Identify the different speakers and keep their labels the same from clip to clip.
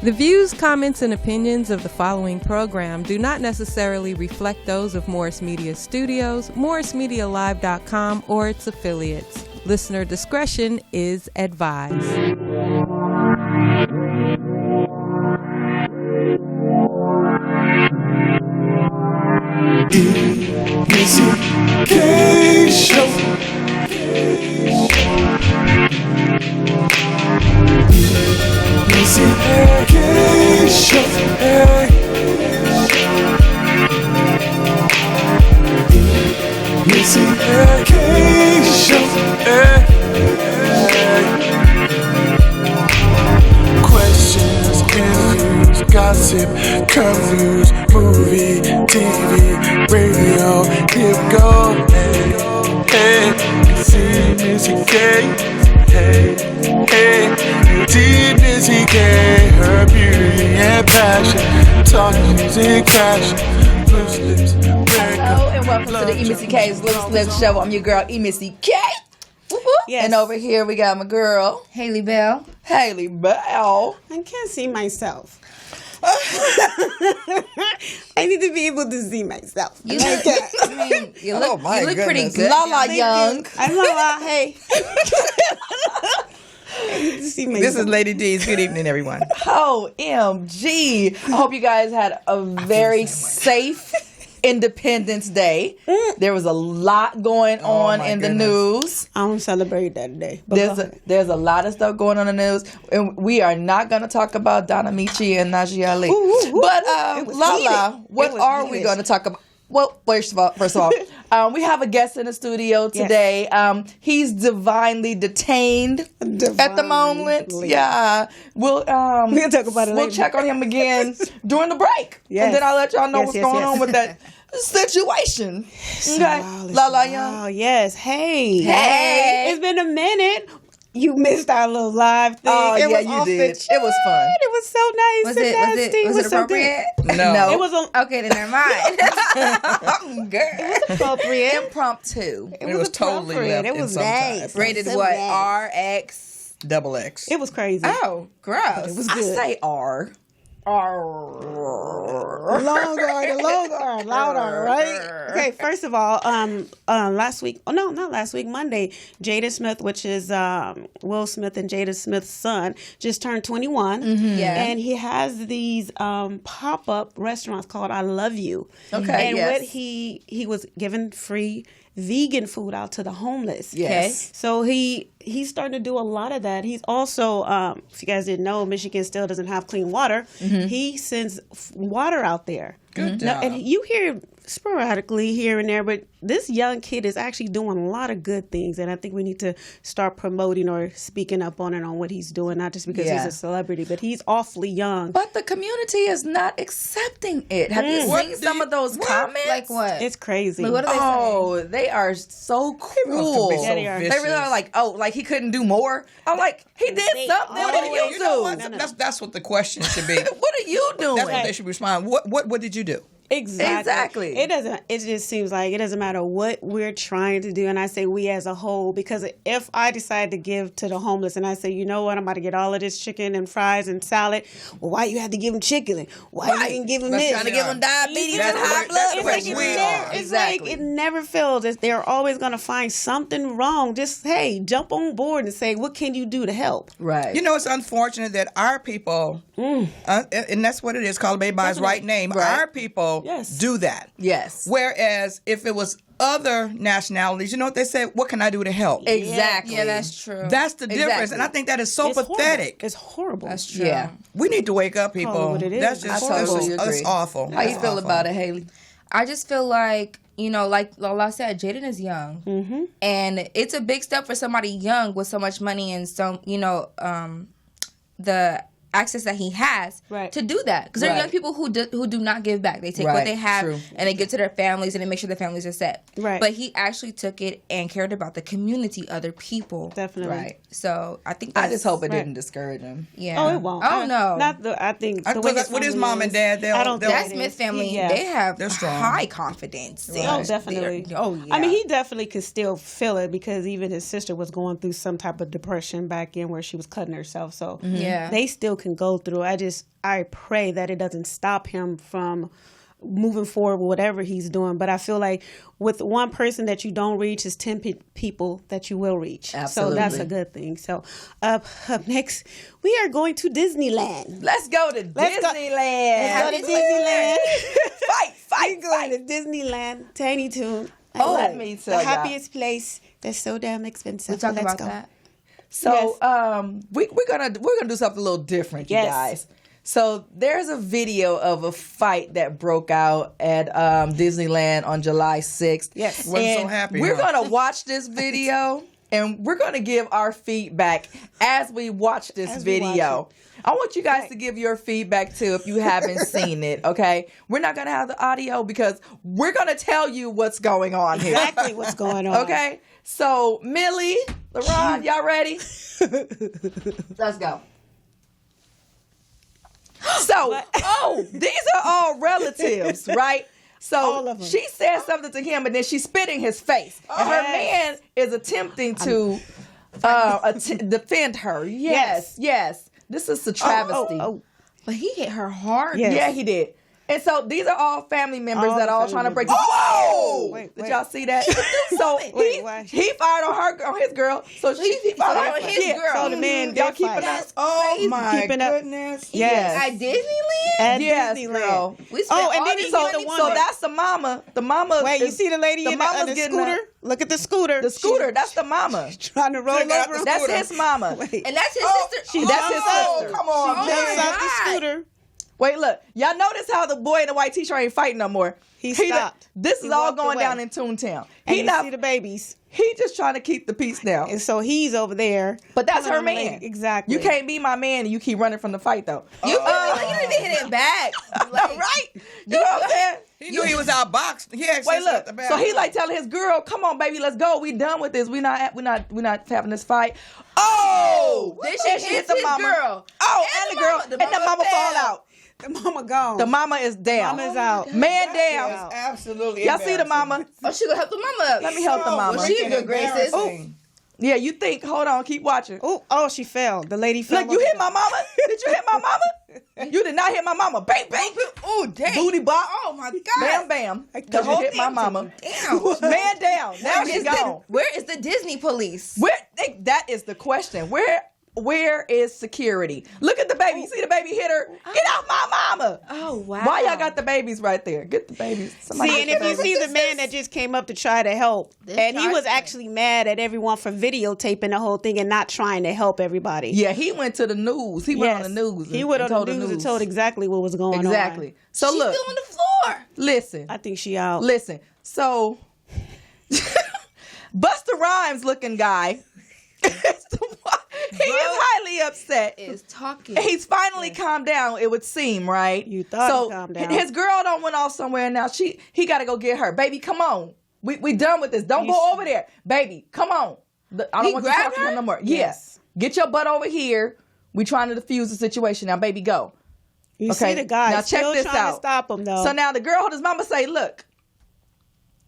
Speaker 1: The views, comments, and opinions of the following program do not necessarily reflect those of Morris Media Studios, MorrisMediaLive.com, or its affiliates. Listener discretion is advised.
Speaker 2: EMissyK show. EMissyK show. EMissyK show. Questions, interviews, gossip, current news, movie, TV, radio. Here we go. Hey, it's EMissyK. Hey, EMissyK. Her beauty and passion. Talk music, passion. Loose lips.
Speaker 3: Hello and welcome to the EMissyK's Loose Lips Show. I'm your girl EMissyK. Yes. And over here we got my girl
Speaker 4: Haley Bell.
Speaker 3: I
Speaker 5: can't see myself. I need to be able to see myself.
Speaker 4: You look pretty good.
Speaker 3: Lala Young.
Speaker 5: I'm Lala. Hey. I need to see myself.
Speaker 6: This is Lady D's. Good evening, everyone.
Speaker 3: OMG. I hope you guys had a very safe Independence Day. There was a lot going on in the news.
Speaker 5: I don't celebrate that day.
Speaker 3: There's a lot of stuff going on in the news, and we are not going to talk about Donna Michi and Najee Ali. But Lala, what are we going to talk about? Well, first of all, we have a guest in the studio today. Yes. He's divinely detained at the moment. Yeah, we'll talk about it later. We'll check on him again during the break, and then I'll let y'all know what's going on with that situation. Okay, Lala Young.
Speaker 5: Oh yes, hey, it's been a minute. You missed our little live thing.
Speaker 3: Oh, you did. It was fun.
Speaker 5: It was so nice.
Speaker 4: Was it appropriate?
Speaker 3: No.
Speaker 5: It was
Speaker 4: okay, then never mind.
Speaker 3: Girl.
Speaker 5: It was appropriate.
Speaker 3: Impromptu.
Speaker 6: It was totally left.
Speaker 5: It was
Speaker 6: nice.
Speaker 3: Rated what? RX?
Speaker 6: XX.
Speaker 5: It was crazy.
Speaker 3: Oh, gross.
Speaker 5: It was good.
Speaker 3: I say R.
Speaker 5: Long R, loud R, right? Okay, first of all, Monday, Jada Smith, which is Will Smith and Jada Smith's son, just turned 21.
Speaker 3: Mm-hmm. Yeah.
Speaker 5: And he has these pop-up restaurants called I Love You.
Speaker 3: Okay,
Speaker 5: and what he was giving free vegan food out to the homeless.
Speaker 3: Yes.
Speaker 5: Okay? So he's starting to do a lot of that. He's also, if you guys didn't know, Michigan still doesn't have clean water. Mm-hmm. He sends water out there.
Speaker 6: Good job.
Speaker 5: And you hear sporadically here and there, but this young kid is actually doing a lot of good things, and I think we need to start promoting or speaking up on it on what he's doing, not just because he's a celebrity, but he's awfully young.
Speaker 3: But the community is not accepting it. Have you seen some of those comments?
Speaker 4: Like what?
Speaker 5: It's crazy.
Speaker 4: Like, what are they saying?
Speaker 3: They are so cruel.
Speaker 5: Yeah, they are.
Speaker 3: They really are like, like he couldn't do more. I'm like, he did something. What did you do?
Speaker 6: Know what? That's what the question should be.
Speaker 3: What are you doing?
Speaker 6: That's what they should respond. What did you do?
Speaker 5: Exactly. It just seems like it doesn't matter what we're trying to do, and I say we as a whole, because if I decide to give to the homeless and I say, you know what, I'm about to get all of this chicken and fries and salad, well, why you have to give them chicken? Why you didn't give them this?
Speaker 3: Trying to give them diabetes and high blood pressure.
Speaker 5: It's like it never fails. They're always going to find something wrong. Just, hey, jump on board and say, what can you do to help?
Speaker 3: Right.
Speaker 6: You know, it's unfortunate that our people, and that's what it is, call a baby by his right name, our people do that.
Speaker 3: Yes.
Speaker 6: Whereas if it was other nationalities, you know what they say? What can I do to help?
Speaker 3: Exactly.
Speaker 4: Yeah, that's true.
Speaker 6: That's the difference, and I think that is so pathetic.
Speaker 5: It's horrible.
Speaker 4: That's true.
Speaker 3: Yeah.
Speaker 6: We need to wake up, people.
Speaker 5: What it is.
Speaker 6: That's just
Speaker 3: that's
Speaker 6: awful.
Speaker 3: How you feel about it, Haley?
Speaker 4: I just feel like, like Lala said, Jaden is young.
Speaker 5: Mm-hmm.
Speaker 4: And it's a big step for somebody young with so much money and so, the access that he has to do that. Because there are young people who do not give back. They take what they have and they give to their families and they make sure their families are set.
Speaker 5: Right.
Speaker 4: But he actually took it and cared about the community, other people.
Speaker 5: Definitely.
Speaker 3: Right.
Speaker 4: So I think
Speaker 3: I just hope it didn't discourage him.
Speaker 4: Yeah.
Speaker 5: Oh, it won't.
Speaker 4: Oh, no.
Speaker 5: I think the way
Speaker 6: With his mom and dad,
Speaker 4: that Smith family, they're
Speaker 6: strong.
Speaker 4: high confidence.
Speaker 5: Right. Oh, definitely.
Speaker 4: Yeah.
Speaker 5: I mean, he definitely could still feel it because even his sister was going through some type of depression back in where she was cutting herself. So they still could can go through. I pray that it doesn't stop him from moving forward with whatever he's doing. But I feel like with one person that you don't reach is 10 people that you will reach.
Speaker 3: Absolutely.
Speaker 5: So that's a good thing. So up next, we are going to Disneyland.
Speaker 3: Let's go to Disneyland.
Speaker 5: Let's go to Disneyland.
Speaker 3: Fight.
Speaker 5: Going to Disneyland. Tiny Toon.
Speaker 3: Let me tell
Speaker 5: the
Speaker 3: y'all.
Speaker 5: happiest place that's so damn expensive.
Speaker 4: We'll talk
Speaker 5: Let's
Speaker 4: about
Speaker 5: go.
Speaker 4: that.
Speaker 3: So we're gonna do something a little different, you guys. So there's a video of a fight that broke out at Disneyland on July 6th.
Speaker 5: Yes.
Speaker 6: Wasn't so happy.
Speaker 3: We're gonna watch this video and we're gonna give our feedback as we watch this video. I want you guys to give your feedback too if you haven't seen it, okay? We're not going to have the audio because we're going to tell you what's going on here.
Speaker 5: Exactly what's going on.
Speaker 3: Okay? So, Millie, LaRon, y'all ready? Let's go. So, these are all relatives, right? So
Speaker 5: All of them.
Speaker 3: she said something to him and then she spit in his face. And her man is attempting to defend her. Yes. This is a travesty.
Speaker 4: But he hit her hard.
Speaker 5: Yes.
Speaker 3: Yeah, he did. And so these are all family members
Speaker 5: All
Speaker 3: that are all
Speaker 5: family
Speaker 3: trying to break.
Speaker 5: members.
Speaker 3: Oh!
Speaker 5: Wait.
Speaker 3: Did y'all see that? So he fired on his girl. So he fired on his girl.
Speaker 5: So the man
Speaker 3: y'all
Speaker 5: did
Speaker 3: keeping
Speaker 5: fight.
Speaker 3: us.
Speaker 6: Oh my
Speaker 5: Keeping up.
Speaker 6: goodness.
Speaker 3: Yes.
Speaker 4: At Disneyland?
Speaker 5: At
Speaker 3: Yes,
Speaker 5: Disneyland.
Speaker 3: girl.
Speaker 4: We spent
Speaker 5: Oh, and
Speaker 4: all
Speaker 5: then
Speaker 4: this
Speaker 5: he
Speaker 3: So,
Speaker 5: hit
Speaker 4: money
Speaker 5: the
Speaker 3: so
Speaker 5: woman.
Speaker 3: that's the mama. The mama.
Speaker 5: Wait, you see the lady in
Speaker 3: mama's
Speaker 5: the
Speaker 3: getting
Speaker 5: scooter? Look at the scooter.
Speaker 3: The scooter. That's the mama.
Speaker 5: Trying to roll
Speaker 6: Check out
Speaker 5: over.
Speaker 6: the
Speaker 3: That's
Speaker 6: scooter.
Speaker 3: his mama.
Speaker 5: Wait.
Speaker 4: And that's his sister.
Speaker 3: That's his
Speaker 6: Oh,
Speaker 3: sister.
Speaker 6: come on,
Speaker 5: Jumps
Speaker 6: man.
Speaker 5: out the scooter.
Speaker 3: Wait, look. Y'all notice how the boy in the white t-shirt ain't fighting no more?
Speaker 5: He stopped.
Speaker 3: This
Speaker 5: He
Speaker 3: is all
Speaker 5: walked
Speaker 3: going
Speaker 5: away.
Speaker 3: down in Toontown.
Speaker 5: And
Speaker 3: He
Speaker 5: you
Speaker 3: not.
Speaker 5: see the babies.
Speaker 3: He just trying to keep the peace down.
Speaker 5: And so he's over there.
Speaker 3: But that's
Speaker 5: pulling
Speaker 3: her
Speaker 5: on the
Speaker 3: man.
Speaker 5: lady. Exactly.
Speaker 3: You can't be my man and you keep running from the fight though.
Speaker 4: You didn't even hit it back. Like,
Speaker 3: Right? You know what I'm saying?
Speaker 6: He knew he was outboxed. He actually
Speaker 3: Wait,
Speaker 6: sat
Speaker 3: look.
Speaker 6: the back.
Speaker 3: So he like telling his girl, "Come on, baby, let's go. We done with this. We're not having this fight." Oh,
Speaker 4: Then
Speaker 3: and
Speaker 4: she hits
Speaker 3: hit
Speaker 4: his girl.
Speaker 3: Oh, and the girl,
Speaker 4: the
Speaker 3: and the mama fall
Speaker 4: fell.
Speaker 3: out.
Speaker 5: The mama gone.
Speaker 3: The mama is down.
Speaker 5: Mama's out.
Speaker 3: Man
Speaker 6: That
Speaker 3: down.
Speaker 6: is absolutely
Speaker 3: Y'all see the
Speaker 6: embarrassing.
Speaker 3: mama?
Speaker 4: Oh, she gonna help the mama up.
Speaker 3: Let me help the mama.
Speaker 4: Well, she in good graces.
Speaker 6: Embarrassing.
Speaker 3: Yeah, you think? Hold on, keep watching.
Speaker 5: Oh, she fell. The lady fell.
Speaker 3: Look, you hit my mama? Did you hit my mama? You did not hit my mama. Bang, bang.
Speaker 4: Oh, dang.
Speaker 3: Booty bop.
Speaker 4: Oh, my God.
Speaker 3: Bam, bam.
Speaker 4: The
Speaker 3: Because you
Speaker 4: whole
Speaker 3: hit my
Speaker 4: thing
Speaker 3: mama.
Speaker 4: Damn.
Speaker 3: Man down. Now she's gone.
Speaker 4: Where is the Disney police?
Speaker 3: That is the question. Where is security? Look at the baby. You see the baby hit her? Get out my mama.
Speaker 4: Oh, wow.
Speaker 3: Why y'all got the babies right there? Get the babies. Somebody
Speaker 5: See, and
Speaker 3: get
Speaker 5: if
Speaker 3: the
Speaker 5: you
Speaker 3: babies.
Speaker 5: see the man that just came up to try to help, and he was actually mad at everyone for videotaping the whole thing and not trying to help everybody.
Speaker 3: Yeah, he went to the news. He went on the news.
Speaker 5: He went
Speaker 3: and
Speaker 5: on
Speaker 3: told
Speaker 5: the news and told exactly what was going on.
Speaker 3: Exactly. So
Speaker 4: She's
Speaker 3: look,
Speaker 4: still on the floor.
Speaker 3: listen.
Speaker 5: I think she out.
Speaker 3: Listen, so Busta Rhymes looking guy, he is highly upset.
Speaker 4: Is talking.
Speaker 3: He's finally calmed down, it would seem, right?
Speaker 5: You thought
Speaker 3: so
Speaker 5: he calmed down.
Speaker 3: His girl done went off somewhere and now he got to go get her. Baby, come on. We done with this. Don't go over there. Baby, come on. I don't want you to talk to him no more. Yes. Get your butt over here. We trying to defuse the situation. Now, baby, go.
Speaker 5: You see the guy
Speaker 3: now check
Speaker 5: still
Speaker 3: this
Speaker 5: trying
Speaker 3: out.
Speaker 5: to stop him, though.
Speaker 3: So now the girl, his mama say, look,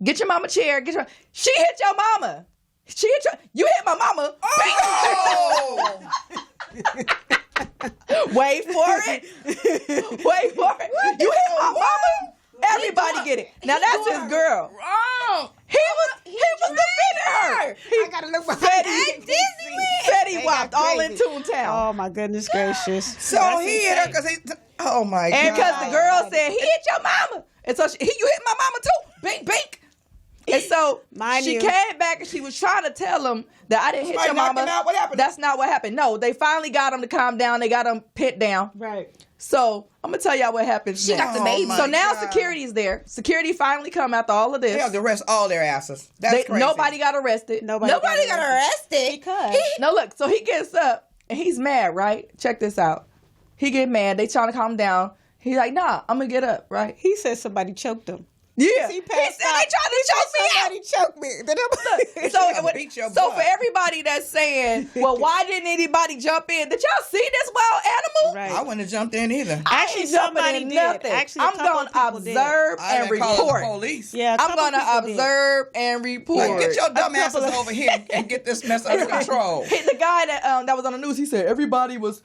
Speaker 3: get your mama a chair. She hit your mama. You hit my mama.
Speaker 6: Oh!
Speaker 3: Wait for it. You hit my mama. Everybody get it. Now that's his girl.
Speaker 4: Wrong.
Speaker 3: He was defending her.
Speaker 5: I gotta look behind
Speaker 3: Fetty Wap all in Toontown.
Speaker 5: Oh my goodness gracious!
Speaker 6: So he hit her because oh my
Speaker 3: And
Speaker 6: God.
Speaker 3: because the girl said, he hit your mama. And so you hit my mama too. Bink, bink. And so she came back and she was trying to tell him that I didn't hit your
Speaker 6: knocked
Speaker 3: mama.
Speaker 6: him out? What happened?
Speaker 3: That's not what happened. No, they finally got him to calm down. They got him pinned down.
Speaker 5: Right.
Speaker 3: So I'm going to tell y'all what happens
Speaker 4: She got the baby.
Speaker 3: So now
Speaker 6: God.
Speaker 3: security's there. Security finally come after all of this.
Speaker 6: They have to arrest all their asses. That's crazy.
Speaker 3: Nobody got arrested.
Speaker 5: Nobody got
Speaker 4: arrested.
Speaker 5: Because
Speaker 3: No, look. So he gets up and he's mad, right? Check this out. He get mad. They trying to calm him down. He's like, nah, I'm going to get up, right?
Speaker 5: he said somebody choked him.
Speaker 3: Yeah.
Speaker 5: He
Speaker 3: said they tried to choke me out.
Speaker 5: Somebody choked me.
Speaker 3: So for everybody that's saying, well, why didn't anybody jump in? Did y'all see this wild animal?
Speaker 6: Right. I wouldn't have jumped in either.
Speaker 3: Actually, somebody did. Nothing. Actually, I'm going to observe and report.
Speaker 6: Police.
Speaker 3: Yeah, I'm going to observe and report.
Speaker 6: Like, get your dumb asses over here and get this mess under control.
Speaker 3: The guy that was on the news, he said everybody was,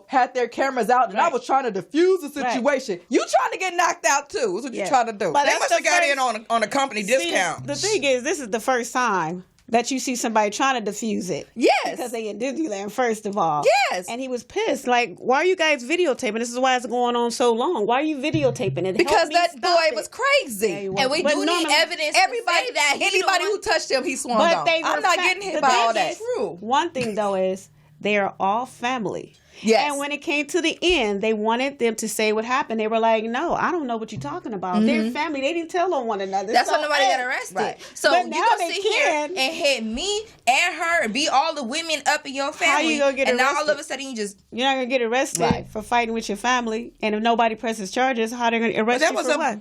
Speaker 3: had their cameras out, and I was trying to diffuse the situation. You trying to get knocked out too? Is what you trying to do?
Speaker 6: But they must have got in on a company discount.
Speaker 5: The thing is, this is the first time that you see somebody trying to diffuse it.
Speaker 3: Yes.
Speaker 5: Because they in Disneyland, first of all.
Speaker 3: Yes.
Speaker 5: And he was pissed. Like, why are you guys videotaping? This is why it's going on so long. Why are you videotaping it?
Speaker 3: Because that boy was crazy.
Speaker 4: And we do need evidence everybody to say that
Speaker 3: anybody who touched him, he swung on. I'm not getting hit by all that.
Speaker 5: True. One thing, though, is they are all family.
Speaker 3: Yes.
Speaker 5: And when it came to the end, they wanted them to say what happened. They were like, no, I don't know what you're talking about. Mm-hmm. They're family. They didn't tell on one another.
Speaker 4: That's why nobody got arrested. Right. So you gonna sit here and hit me and her and beat all the women up in your family. How you gonna get arrested? And now all of a sudden you're not
Speaker 5: gonna get arrested for fighting with your family. And if nobody presses charges, how they gonna arrest you for what?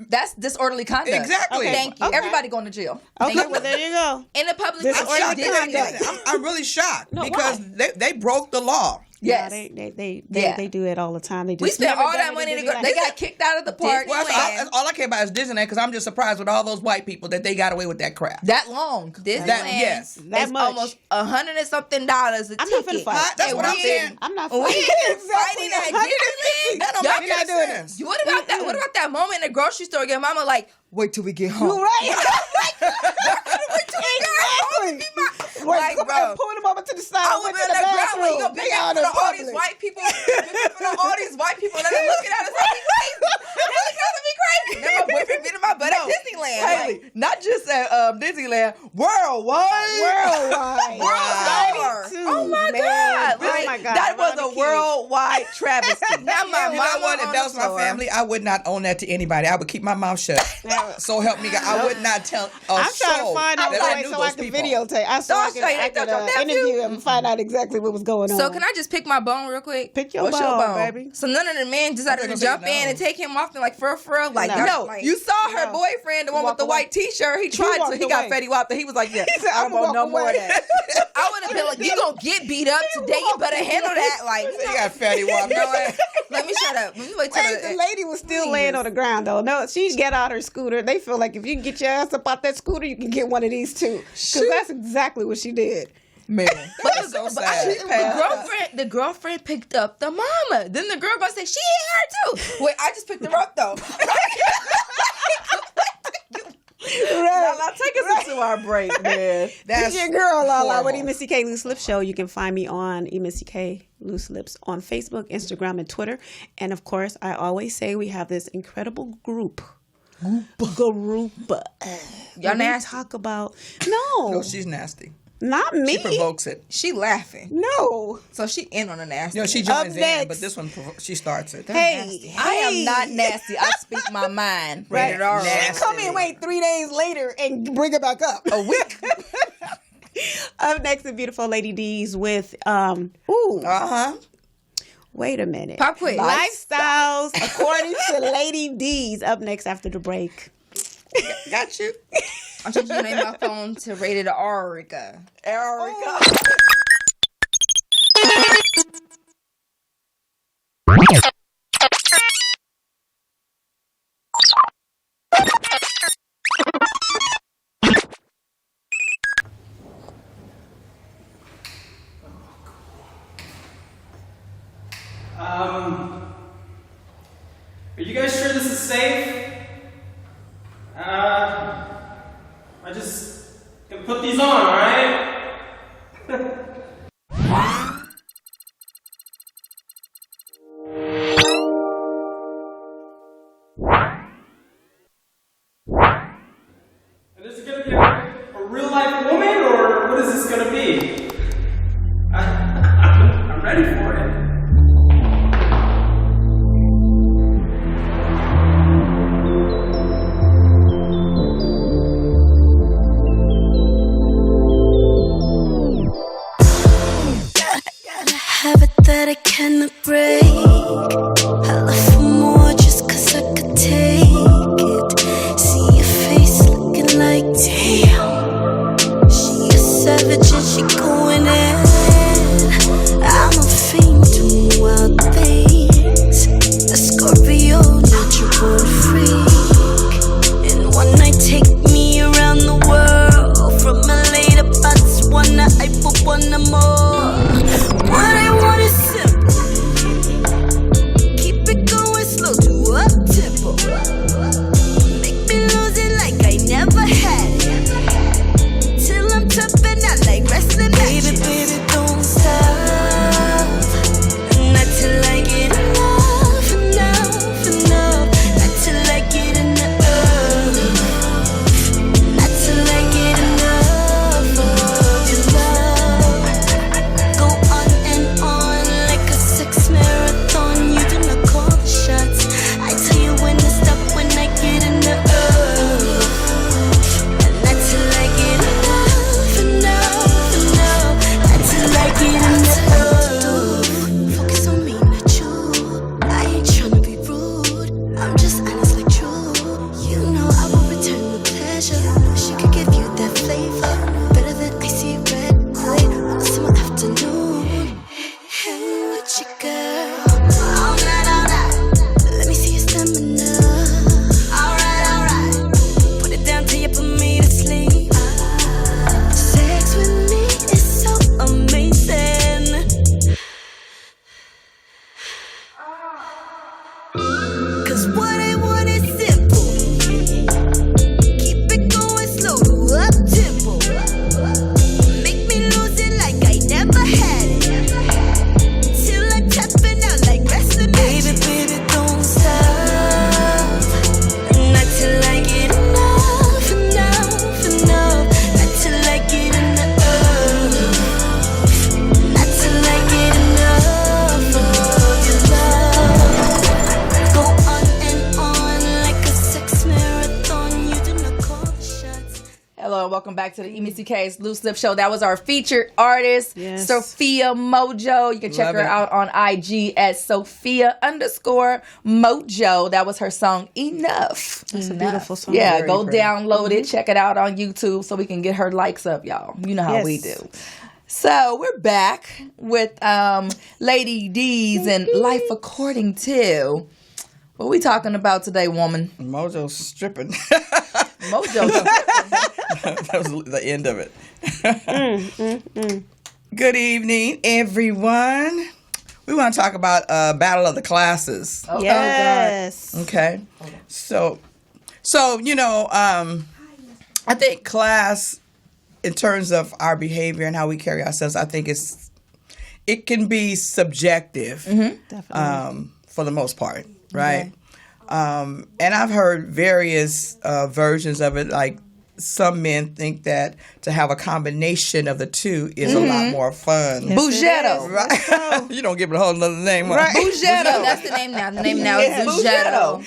Speaker 3: That's disorderly conduct.
Speaker 6: Exactly.
Speaker 3: Okay. Thank you. Okay. Everybody going to jail.
Speaker 5: Okay, well there you go.
Speaker 4: In the public
Speaker 5: disorderly conduct.
Speaker 6: I'm really shocked because they broke the law.
Speaker 5: Yes, they do it all the time.
Speaker 4: We spent all that money to go.
Speaker 3: They got kicked out of the park.
Speaker 6: Well, all I care about is Disneyland because I'm just surprised with all those white people that they got away with that crap.
Speaker 3: That long.
Speaker 4: Disneyland.
Speaker 6: Yes,
Speaker 4: that's almost $100 and something a ticket.
Speaker 5: I'm not finna fight.
Speaker 6: That's what I'm saying.
Speaker 5: I'm not fighting.
Speaker 4: Fighting at Disneyland.
Speaker 6: That don't make any sense.
Speaker 4: What about that? What about that moment in the grocery store? Your mama like, wait till we get home.
Speaker 5: You're right.
Speaker 4: Wait till we get home.
Speaker 5: Like, bro, pull them over to the side.
Speaker 4: I would be in the bathroom. You gonna be out of all these white people. All these white people that are looking at us like we crazy. They're looking at me crazy. Then my boyfriend beating my butt at Disneyland.
Speaker 3: Haley, not just at Disneyland, worldwide.
Speaker 4: Oh my God.
Speaker 5: Oh my God.
Speaker 3: That was a worldwide travesty.
Speaker 4: Now my mama,
Speaker 6: if that was my family, I would not own that to anybody. I would keep my mouth shut. So help me God. I would not tell a soul.
Speaker 5: I'm trying to find out
Speaker 6: that
Speaker 5: so I can videotape. I could interview him and find out exactly what was going on.
Speaker 4: So can I just pick my bone real quick?
Speaker 5: Pick your bone, baby.
Speaker 4: So none of the men decided to jump in and take him off and like for real. Like
Speaker 3: no, you saw her boyfriend, the one with the white T-shirt. He tried to. He got Fetty Wap. He was like, yeah, I don't want no more of that.
Speaker 4: I would have been like, you gonna get beat up today. You better handle that. Like
Speaker 6: you got Fetty Wap.
Speaker 4: Let me shut up.
Speaker 5: Wait, the lady was still laying on the ground though. No, she got out her scooter. They feel like if you can get your ass up out that scooter, you can get one of these too. Because that's exactly what she did.
Speaker 3: Man,
Speaker 4: but the girlfriend picked up the mama. Then the girl gonna say she hit her too. Wait, I just picked her up though.
Speaker 3: Right. Now take us into our break, man.
Speaker 5: That's your girl, Lala, with EMissyK Loose Lips Show. You can find me on EMissyK Loose Lips on Facebook, Instagram, and Twitter. And of course, I always say we have this incredible group. Y'all
Speaker 4: nasty.
Speaker 5: Talk about
Speaker 6: no, she's nasty.
Speaker 5: Not me.
Speaker 6: She provokes it.
Speaker 4: She laughing.
Speaker 5: No.
Speaker 4: So she in on the nasty.
Speaker 6: No, she joins in, but this one she starts it.
Speaker 3: Hey, I am not nasty. I speak my mind.
Speaker 5: Right. She come in, wait 3 days later and bring it back up.
Speaker 3: A week.
Speaker 5: Up next, the beautiful Lady D's with Wait a minute.
Speaker 4: Pop quick.
Speaker 5: Lifestyles according to Lady D's. Up next after the break.
Speaker 6: Got you.
Speaker 4: I'm changing your name on my phone to Rated Erica.
Speaker 7: Are you guys sure this is safe? I just gonna put these on, alright? And is it gonna be a real life woman, or what is this gonna be? I'm ready for it.
Speaker 8: That I cannot break. I love for more just cause I could take it.
Speaker 3: back to the EMissyK's Loose Lip Show. That was our featured artist, Sophia Mojo. You can check her out on IG at Sophia_Mojo. That was her song Enough.
Speaker 5: That's a beautiful song.
Speaker 3: Yeah, go download it. Check it out on YouTube so we can get her likes up, y'all. You know how we do. So we're back with Lady D's and Life According to. What are we talking about today, woman?
Speaker 6: Mojo's stripping.
Speaker 3: Mojo's
Speaker 6: That was the end of it. Good evening, everyone. We want to talk about Battle of the Classes.
Speaker 5: Oh, yes.
Speaker 6: Okay. So you know, I think class, in terms of our behavior and how we carry ourselves, I think it can be subjective, for the most part, right? And I've heard various versions of it. Like some men think that to have a combination of the two is a lot more fun.
Speaker 3: Yes, Bougetto,
Speaker 6: right? You don't give it a whole other name, right?
Speaker 3: Bougetto.
Speaker 4: That's the name now. The name now is Bougetto.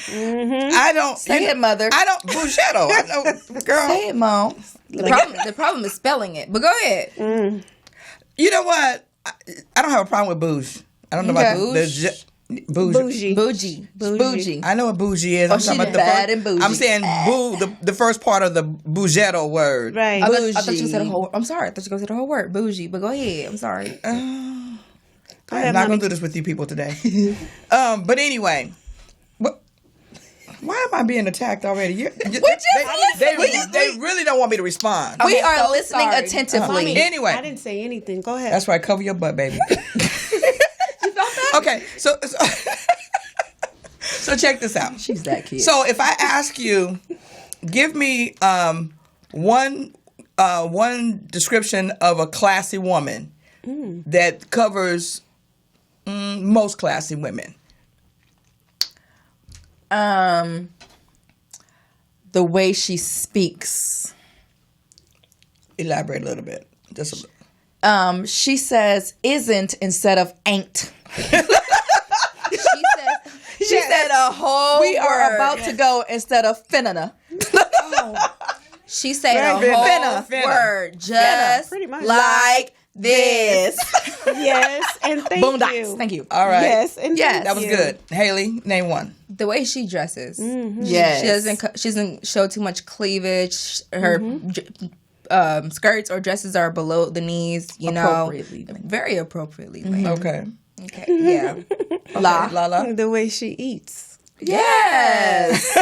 Speaker 6: I don't
Speaker 3: say it, mother.
Speaker 6: I don't Bougetto. I know, girl.
Speaker 3: Say it, mom.
Speaker 4: The problem is spelling it. But go ahead.
Speaker 6: You know what? I don't have a problem with bouge. I don't know about bougie.
Speaker 3: Bougie.
Speaker 6: I know what bougie is.
Speaker 3: I'm talking about
Speaker 6: bad and bougie. I'm saying the first part of the bougetto word.
Speaker 5: Right.
Speaker 4: I thought you said the whole. I'm sorry. I thought you said the whole word, bougie. But go ahead. I'm sorry.
Speaker 6: I'm not gonna do this with you people today. But anyway, why am I being attacked already? They really don't want me to respond.
Speaker 3: We are listening attentively.
Speaker 6: Anyway,
Speaker 5: I didn't say anything. Go ahead.
Speaker 6: That's right. Cover your butt, baby. Okay, so check this out.
Speaker 3: She's that kid.
Speaker 6: So if I ask you, give me one description of a classy woman that covers most classy women.
Speaker 3: The way she speaks.
Speaker 6: Elaborate a little bit. Just a little.
Speaker 3: She says isn't instead of ain't. She said a whole We word. Are about to go instead of finna.
Speaker 4: She said a whole word. Just like this.
Speaker 5: Yes, and thank you.
Speaker 3: Thank you.
Speaker 6: All right.
Speaker 5: Yes, and
Speaker 6: that was good. Haley, name one.
Speaker 4: The way she dresses.
Speaker 3: Yes.
Speaker 4: She doesn't show too much cleavage. Her skirts or dresses are below the knees, very appropriately.
Speaker 6: Okay.
Speaker 4: Yeah.
Speaker 6: La.
Speaker 5: The way she eats.
Speaker 3: Yes.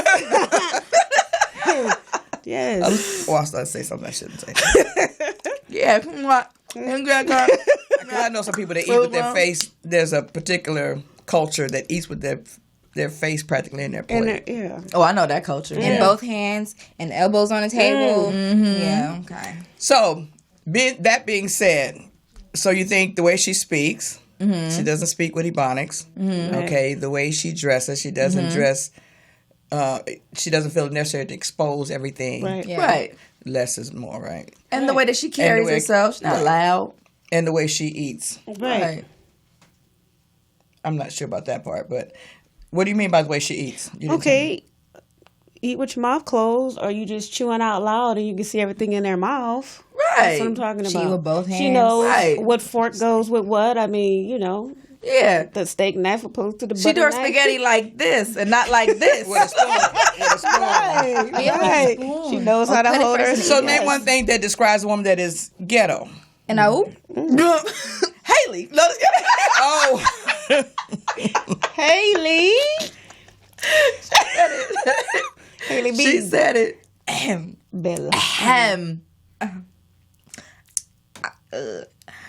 Speaker 5: Yes.
Speaker 6: I started to say something I shouldn't say.
Speaker 3: Yeah.
Speaker 6: I know some people that eat with their face. There's a particular culture that eats with their face practically in their plate.
Speaker 3: Oh, I know that culture.
Speaker 4: And both hands and elbows on the table. Yeah, okay.
Speaker 6: So, that being said, so you think the way she speaks, she doesn't speak with ebonics. Okay, the way she dresses, she doesn't dress. She doesn't feel necessary to expose everything.
Speaker 5: Right.
Speaker 3: Yeah. Right.
Speaker 6: Less is more, right?
Speaker 3: And the way that she carries herself, she's not loud.
Speaker 6: And the way she eats.
Speaker 5: Right.
Speaker 6: I'm not sure about that part, but what do you mean by the way she eats?
Speaker 5: Okay. Eat with your mouth closed, or you just chewing out loud and you can see everything in their mouth.
Speaker 3: Right.
Speaker 5: That's what I'm talking about.
Speaker 4: She with both hands.
Speaker 5: She knows what fork goes with what. I mean,
Speaker 3: Yeah.
Speaker 5: The steak knife opposed to the butter
Speaker 3: She do her
Speaker 5: knife.
Speaker 3: spaghetti like this and not like this.
Speaker 6: With a spoon.
Speaker 5: Right. She knows how to hold her.
Speaker 6: So name one thing that describes a woman that is ghetto.
Speaker 4: And
Speaker 6: Haley. Oh.
Speaker 5: Haley. Haley B.
Speaker 3: She said it.
Speaker 5: Bella.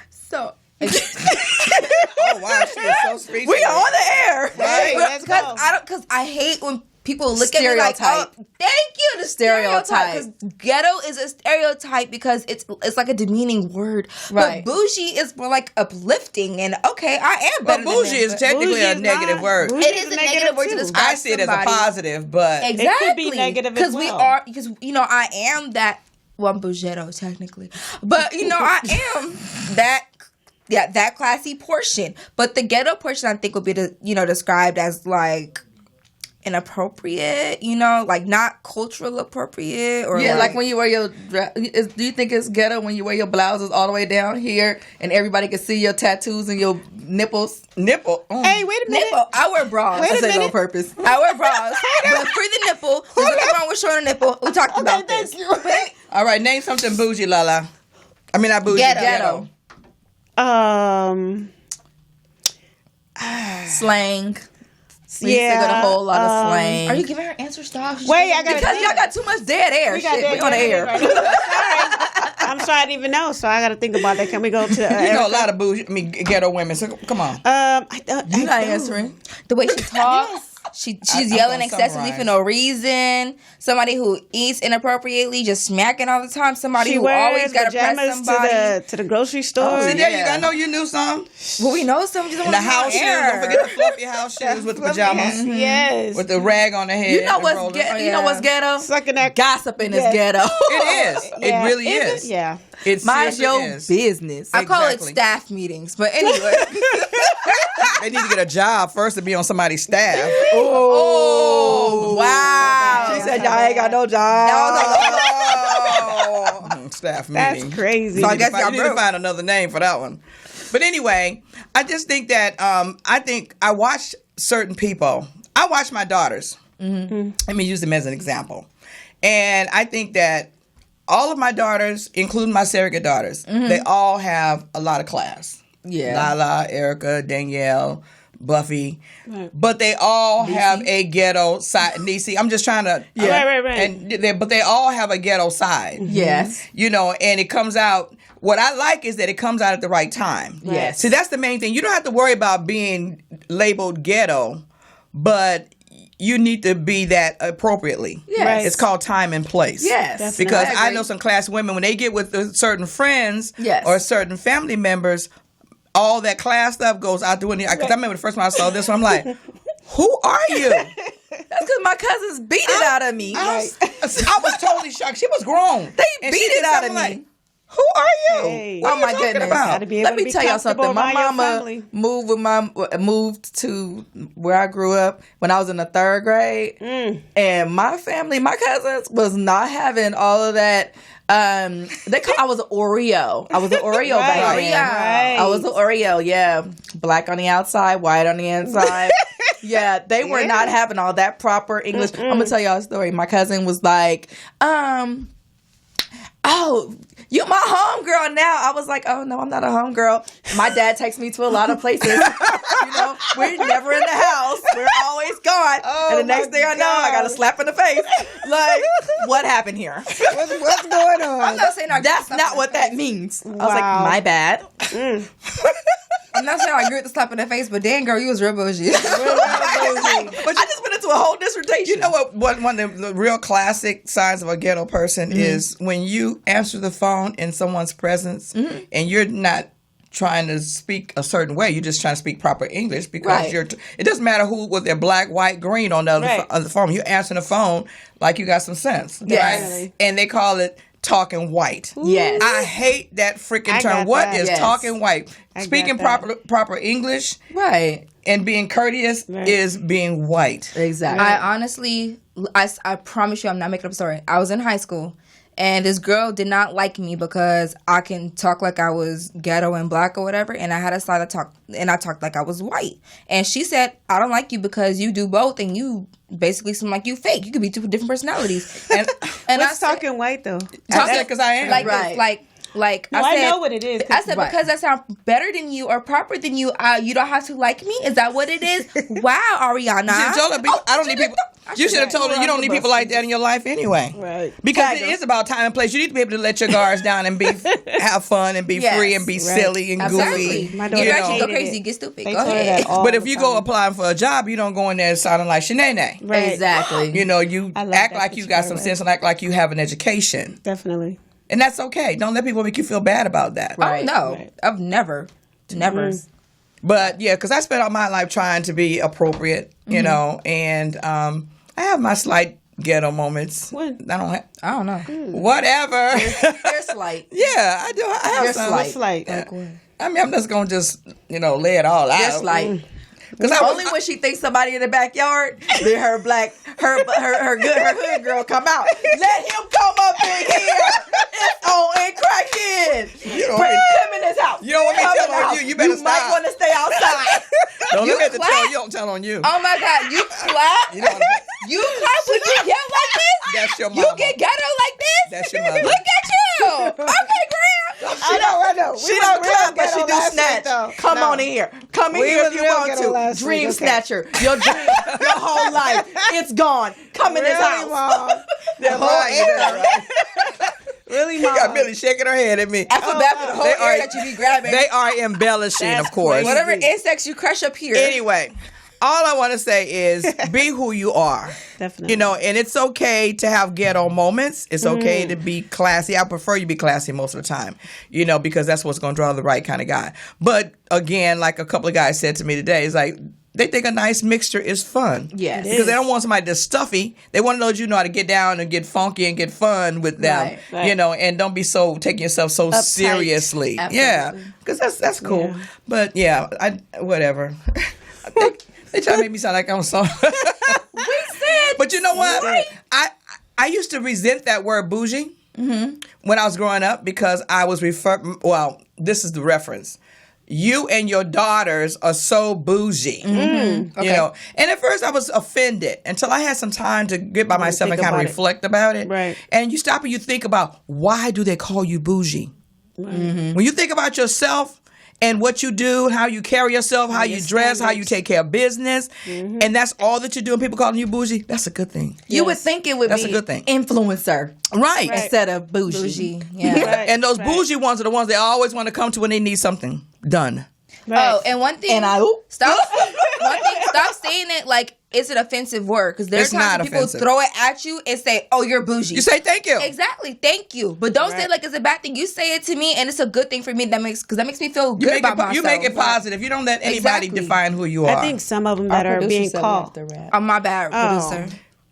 Speaker 4: So.
Speaker 6: Oh wow, she is so speechless.
Speaker 3: We are on the air.
Speaker 6: Right.
Speaker 5: Let's go.
Speaker 4: Because I hate when people look at me like, oh, thank you, the stereotype. Because ghetto is a stereotype because it's like a demeaning word.
Speaker 3: Right.
Speaker 4: But bougie is more like uplifting. And okay, I am better
Speaker 6: But bougie is technically a negative word.
Speaker 4: It is a negative word to describe
Speaker 6: I see it as a positive, but
Speaker 4: exactly.
Speaker 5: It could be negative as well.
Speaker 4: Because I am that. Well, I'm bougetto technically, but I am that. Yeah, that classy portion. But the ghetto portion, I think, would be described as like inappropriate, you know, like not cultural appropriate, or
Speaker 3: like when you wear your do you think it's ghetto when you wear your blouses all the way down here and everybody can see your tattoos and your nipples?
Speaker 5: Hey, wait a minute.
Speaker 3: Nipple. I wear bras.
Speaker 5: Wait a
Speaker 3: I said it
Speaker 5: minute.
Speaker 3: on purpose.
Speaker 4: I wear bras, but free the nipple. There's nothing wrong with showing a nipple. We talked about this.
Speaker 6: All right, name something bougie, Lala. I mean, not bougie.
Speaker 4: Ghetto. Slang. We used to get a whole lot of slang.
Speaker 3: Are you giving her answer style?
Speaker 5: Wait, I got
Speaker 3: because y'all got too much dead air.
Speaker 5: We got
Speaker 3: Shit,
Speaker 5: dead
Speaker 3: we on the air.
Speaker 5: Right. Sorry. I'm sorry, I didn't even know, so I got to think about that. Can we go to?
Speaker 6: You know a lot of bougie, ghetto women. So come on.
Speaker 3: You're not answering.
Speaker 4: The way she talks. She's yelling excessively for no reason. Somebody who eats inappropriately, just smacking all the time. Somebody who always got to press somebody
Speaker 5: to the grocery store.
Speaker 6: Oh, see, there you go. I know you knew some.
Speaker 4: Well, we know some. Just
Speaker 6: and the house shoes. Don't forget the fluffy house shoes with the pajamas.
Speaker 5: Mm-hmm. Yes.
Speaker 6: With the rag on the head.
Speaker 3: You know what's you know what's ghetto?
Speaker 5: Sucking that
Speaker 3: gossiping is ghetto.
Speaker 6: It is. It really is.
Speaker 5: Yeah.
Speaker 6: It's
Speaker 3: mind your business.
Speaker 4: I call it staff meetings, but anyway.
Speaker 6: They need to get a job first to be on somebody's staff.
Speaker 3: Oh, wow. She said, y'all ain't got no job.
Speaker 6: Staff meeting.
Speaker 5: That's crazy.
Speaker 6: So I guess you need to find another name for that one. But anyway, I just think that I watch certain people. I watch my daughters. Mm-hmm. Let me use them as an example. And I think that all of my daughters, including my surrogate daughters, they all have a lot of class. Yeah, Lala, Erica, Danielle, Buffy, but they all have a ghetto side. Niecy, I'm just trying to, right. But they all have a ghetto side.
Speaker 3: Yes,
Speaker 6: you know, and it comes out. What I like is that it comes out at the right time.
Speaker 3: Yes,
Speaker 6: see, that's the main thing. You don't have to worry about being labeled ghetto, but you need to be that appropriately.
Speaker 3: Yes. Right.
Speaker 6: It's called time and place.
Speaker 3: Yes.
Speaker 5: Definitely.
Speaker 6: Because I know some class women, when they get with certain friends or certain family members, all that class stuff goes out the window. Because I remember the first time I saw this one, I'm like, who are you?
Speaker 3: That's because my cousins beat it out of me.
Speaker 6: I was totally shocked. She was grown.
Speaker 3: They beat it out of me.
Speaker 6: Like, who are you?
Speaker 5: Hey.
Speaker 6: What
Speaker 3: my goodness!
Speaker 5: Let
Speaker 3: me tell y'all something. My mama moved to where I grew up when I was in the 3rd grade, and my family, my cousins, was not having all of that. I was an Oreo. I was an Oreo back then.
Speaker 5: Right.
Speaker 3: I was an Oreo. Yeah, black on the outside, white on the inside. Yeah, they were not having all that proper English. I'm gonna tell y'all a story. My cousin was like, oh, you my homegirl now. I was like, oh, no, I'm not a homegirl. My dad takes me to a lot of places. You know, we're never in the house. We're always gone. And the next thing I know, I got a slap in the face. Like, what happened here?
Speaker 5: What's going on?
Speaker 4: I'm not saying
Speaker 3: that's not what that means. Wow. I was like, my bad.
Speaker 4: I'm not saying I agree with the slap in the face, but damn, girl, you was real bougie.
Speaker 3: But I just went into a whole dissertation.
Speaker 6: You know what? One of the real classic signs of a ghetto person is when you answer the phone in someone's presence and you're not trying to speak a certain way. You're just trying to speak proper English because it doesn't matter who, whether they're black, white, green on the other phone. You're answering the phone like you got some sense.
Speaker 3: Yes.
Speaker 6: Right? And they call it talking white.
Speaker 3: Yes.
Speaker 6: I hate that freaking term. What is talking white? Speaking proper English.
Speaker 3: Right.
Speaker 6: And being courteous is being white.
Speaker 3: Exactly.
Speaker 4: I honestly, I promise you, I'm not making up a story. I was in high school, and this girl did not like me because I can talk like I was ghetto and black or whatever, and I had a style to talk, and I talked like I was white. And she said, I don't like you because you do both, and you basically seem like you fake. You could be two different personalities. And
Speaker 5: What's talking white, though?
Speaker 6: Because I am.
Speaker 4: Like
Speaker 5: I know what it is.
Speaker 4: I said, because I sound better than you or proper than you, you don't have to like me? Is that what it is? Wow, Ariana.
Speaker 6: You should have told her, I don't need people. You should have told her you don't need people like that in your life anyway.
Speaker 5: Right.
Speaker 6: Because it is about time and place. You need to be able to let your guards down and have fun and be free and be silly and goofy.
Speaker 4: My daughter go crazy, get stupid. Go ahead.
Speaker 6: But if you go applying for a job, you don't go in there sounding like Shanae.
Speaker 3: Right. Exactly.
Speaker 6: You know, you act like you got some sense and act like you have an education.
Speaker 5: Definitely.
Speaker 6: And that's okay. Don't let people make you feel bad about that.
Speaker 4: Right. Oh, no. Right. I've never.
Speaker 6: But, yeah, because I spent all my life trying to be appropriate, you know, and I have my slight ghetto moments.
Speaker 5: When?
Speaker 6: I don't know.
Speaker 3: Whatever. They're slight.
Speaker 6: Yeah, I do. I have some.
Speaker 5: Slight.
Speaker 6: Yeah. I mean, I'm just going to lay it all out.
Speaker 3: They're slight.
Speaker 6: Because
Speaker 3: only when she thinks somebody in the backyard, then her hood girl come out. Let him come up in here. It's on and cracking. Bring him in his house.
Speaker 6: You don't want me to tell on you. You better
Speaker 3: stop. You might want to stay outside.
Speaker 6: Don't look at the tell. You don't tell on you.
Speaker 4: Oh my God, you clap.
Speaker 6: You know what
Speaker 4: You clap when you get like this.
Speaker 6: That's your mama.
Speaker 4: You get ghetto like this.
Speaker 6: That's your mother.
Speaker 4: Look at you. Okay, Graham.
Speaker 3: I know. She don't clap, but she do snatch. Come on in here. Come in here if you want to. Dream snatcher. Your dream, your whole life, it's gone. Come in this house.
Speaker 6: They're right.
Speaker 5: Really,
Speaker 6: Mom? You got Billy shaking her head at me.
Speaker 4: I feel bad for the whole area that you be grabbing.
Speaker 6: They are embellishing, of course.
Speaker 5: Crazy.
Speaker 4: Whatever insects you crush up here.
Speaker 6: Anyway, all I want to say is be who you are.
Speaker 5: Definitely.
Speaker 6: And it's okay to have ghetto moments. It's okay to be classy. I prefer you be classy most of the time, because that's what's going to draw the right kind of guy. But again, like a couple of guys said to me today, it's like, they think a nice mixture is fun.
Speaker 3: Yes.
Speaker 6: Because they don't want somebody that's stuffy. They want to know that you know how to get down and get funky and get fun with them.
Speaker 3: Right.
Speaker 6: And don't be so taking yourself so
Speaker 3: Uptight.
Speaker 6: seriously.
Speaker 3: Absolutely.
Speaker 6: Yeah. Because that's cool.
Speaker 5: Yeah.
Speaker 6: But yeah, whatever. I think they try to make me sound like I'm so.
Speaker 3: We said.
Speaker 6: But you know what? I used to resent that word bougie when I was growing up because I was this is the reference. You and your daughters are so bougie.
Speaker 3: Okay.
Speaker 6: And at first I was offended until I had some time to get by myself and kind of reflect about it.
Speaker 5: Right.
Speaker 6: And you stop and you think about, why do they call you bougie? When you think about yourself and what you do, how you carry yourself, how you dress, how you take care of business, and that's all that you do, and people calling you bougie, that's a good thing.
Speaker 3: You would think it would
Speaker 6: That's
Speaker 3: be
Speaker 6: a good thing.
Speaker 3: influencer.
Speaker 6: Right.
Speaker 3: Instead of bougie.
Speaker 4: Yeah.
Speaker 5: Right.
Speaker 6: And those bougie ones are the ones they always want to come to when they need something done.
Speaker 5: Right.
Speaker 4: Oh, and one thing.
Speaker 3: And
Speaker 4: stop saying it like it's an offensive word, because there's
Speaker 6: It's not
Speaker 4: times when people
Speaker 6: offensive.
Speaker 4: throw it at you and say, "Oh, you're bougie."
Speaker 6: You say thank you.
Speaker 4: Exactly, thank you, but don't say it like it's a bad thing. You say it to me, and it's a good thing for me. That makes me feel good about myself.
Speaker 6: You make it positive. You don't let anybody
Speaker 4: Exactly.
Speaker 6: define who you are.
Speaker 5: I think some of them that are being called.
Speaker 4: My bad, producer.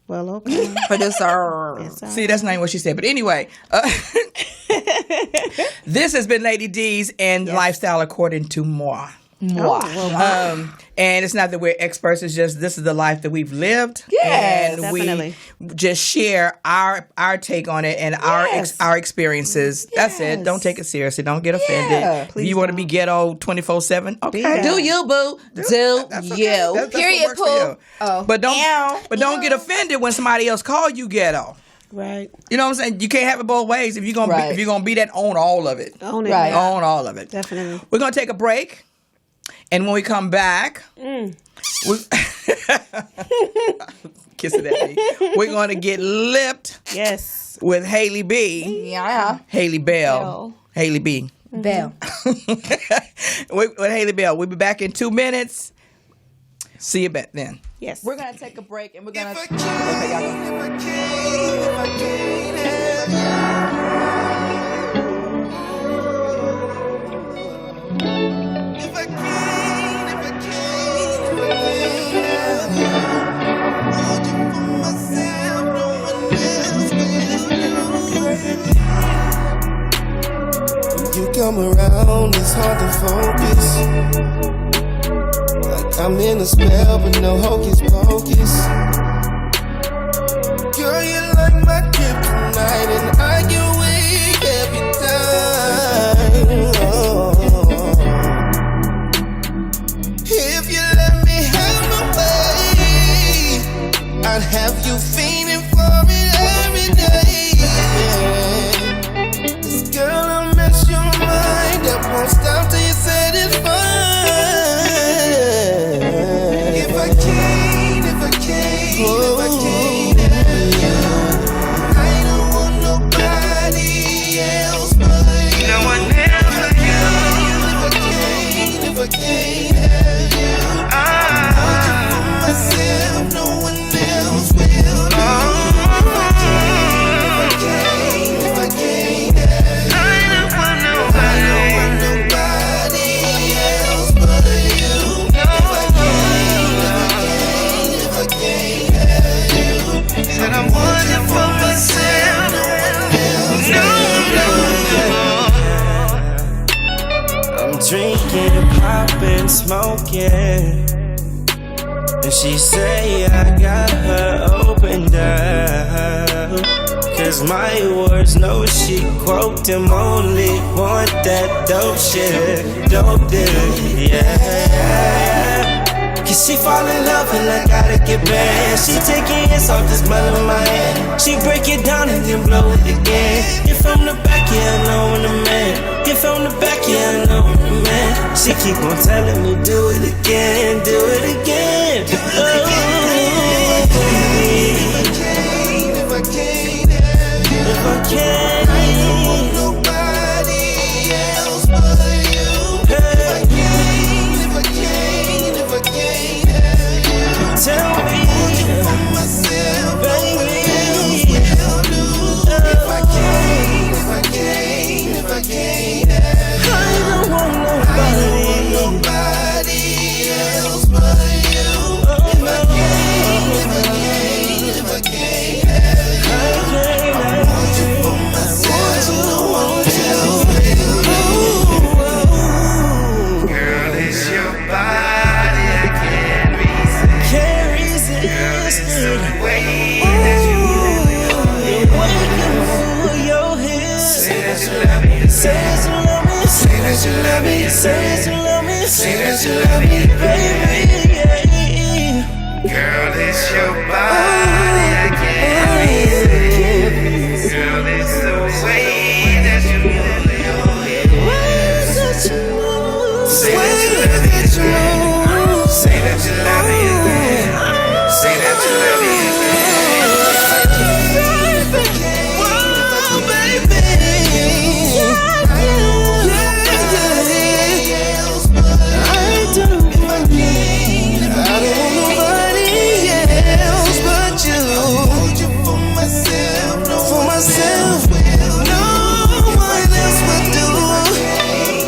Speaker 5: Well, okay.
Speaker 4: Producer.
Speaker 6: See, that's not what she said. But anyway, this has been Lady D's and Lifestyle According to Moi. And it's not that we're experts. It's just this is the life that we've lived.
Speaker 3: Yes,
Speaker 6: and
Speaker 5: definitely.
Speaker 6: we just share our take on it and our experiences. That's it. Don't take it seriously. Don't get offended. If you want to be ghetto 24/7, okay.
Speaker 3: Do you, boo? Do you?
Speaker 6: That's
Speaker 4: Period,
Speaker 6: what works for you.
Speaker 4: Oh.
Speaker 6: But don't get offended when somebody else call you ghetto.
Speaker 5: Right.
Speaker 6: You know what I'm saying? You can't have it both ways. If you're gonna be that, own all of it.
Speaker 5: Own it.
Speaker 3: Right.
Speaker 6: Own all of it.
Speaker 5: Definitely.
Speaker 6: We're gonna take a break, and when we come back, kiss it at me. We're gonna get lipped.
Speaker 5: Yes.
Speaker 6: With Haley B.
Speaker 3: Yeah.
Speaker 6: Haley Bell. Haley B.
Speaker 4: Bell.
Speaker 6: with Haley Bell. We'll be back in 2 minutes. See you back then.
Speaker 5: Yes.
Speaker 3: We're going to take a break and we're going to...
Speaker 9: You come around, it's hard to focus. Like I'm in a spell, but no hocus pocus. Girl, you like my kryptonite, and I get weak every time. If you let me have my way, I'd have you fiending for it every day. This girl, I'll mess your mind up, won't stop till you satisfied. If I can't have you, I don't want nobody else but you. No one else but you. If I can't have you, I want you for myself, no one else will. If I can't have you, I don't want nobody else but you. If I can't have you, said I want you for myself, no. I'm drinking, popping, smoking. And she say I got her opened up, 'cause my words know she quote him, only want that dope shit, dope dick, yeah. 'Cause she fall in love and I gotta get back. She taking hits off the smell of my hand. She break it down and then blow it again. Get from the back, yeah, I know I'm the man. Get from the back, yeah, I know I'm the man. She keep on telling me do it again, do it again.
Speaker 2: If I can't have you,
Speaker 9: If I can't,
Speaker 2: I don't want nobody else but you. If I can't have you,
Speaker 9: tell me,
Speaker 2: for myself,
Speaker 9: baby,
Speaker 2: will do. If I can't have you,
Speaker 9: I don't want
Speaker 2: nobody else but you. If I can't have you, I want you for myself, no one else will do. Girl, it's your body, I can't resist.
Speaker 9: can't resist.
Speaker 2: Girl, it's the way that you move
Speaker 9: Your hips.
Speaker 2: Say that you love me,
Speaker 9: Say that you love me.
Speaker 2: say that you love me,
Speaker 9: Say that you love me.
Speaker 2: say that you love me,
Speaker 9: Baby, yeah.
Speaker 2: girl, it's your body, I can't resist. Girl, it's the way that you move your hips. Say that you love me, say that you love me, say that you love me. If I can't have you, if I can't have you, hold you for myself, no one else will do.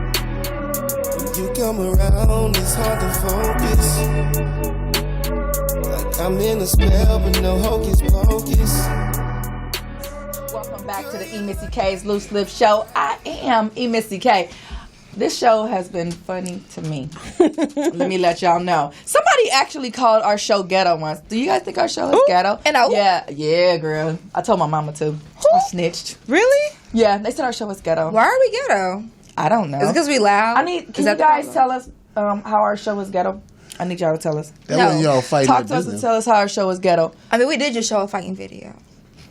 Speaker 9: when you come around, it's hard to focus. Like I'm in a spell, but no hocus pocus.
Speaker 3: Welcome back to the EMissyK's Loose Lip Show. I am EMissyK. This show has been funny to me. Let me let y'all know. Somebody actually called our show ghetto once. Do you guys think our show is ghetto?
Speaker 4: And I-
Speaker 3: Yeah, girl. I told my mama too. I snitched.
Speaker 1: Really?
Speaker 3: Yeah, they said our show was ghetto.
Speaker 4: Why are we ghetto?
Speaker 3: I don't know.
Speaker 4: Is it because we loud?
Speaker 3: Can you guys tell us how our show is ghetto? I need y'all to tell us.
Speaker 10: That when y'all fighting
Speaker 3: Talk
Speaker 10: the
Speaker 3: to us and
Speaker 10: business.
Speaker 3: tell us how our show is ghetto.
Speaker 4: I mean, we did just show a fighting video.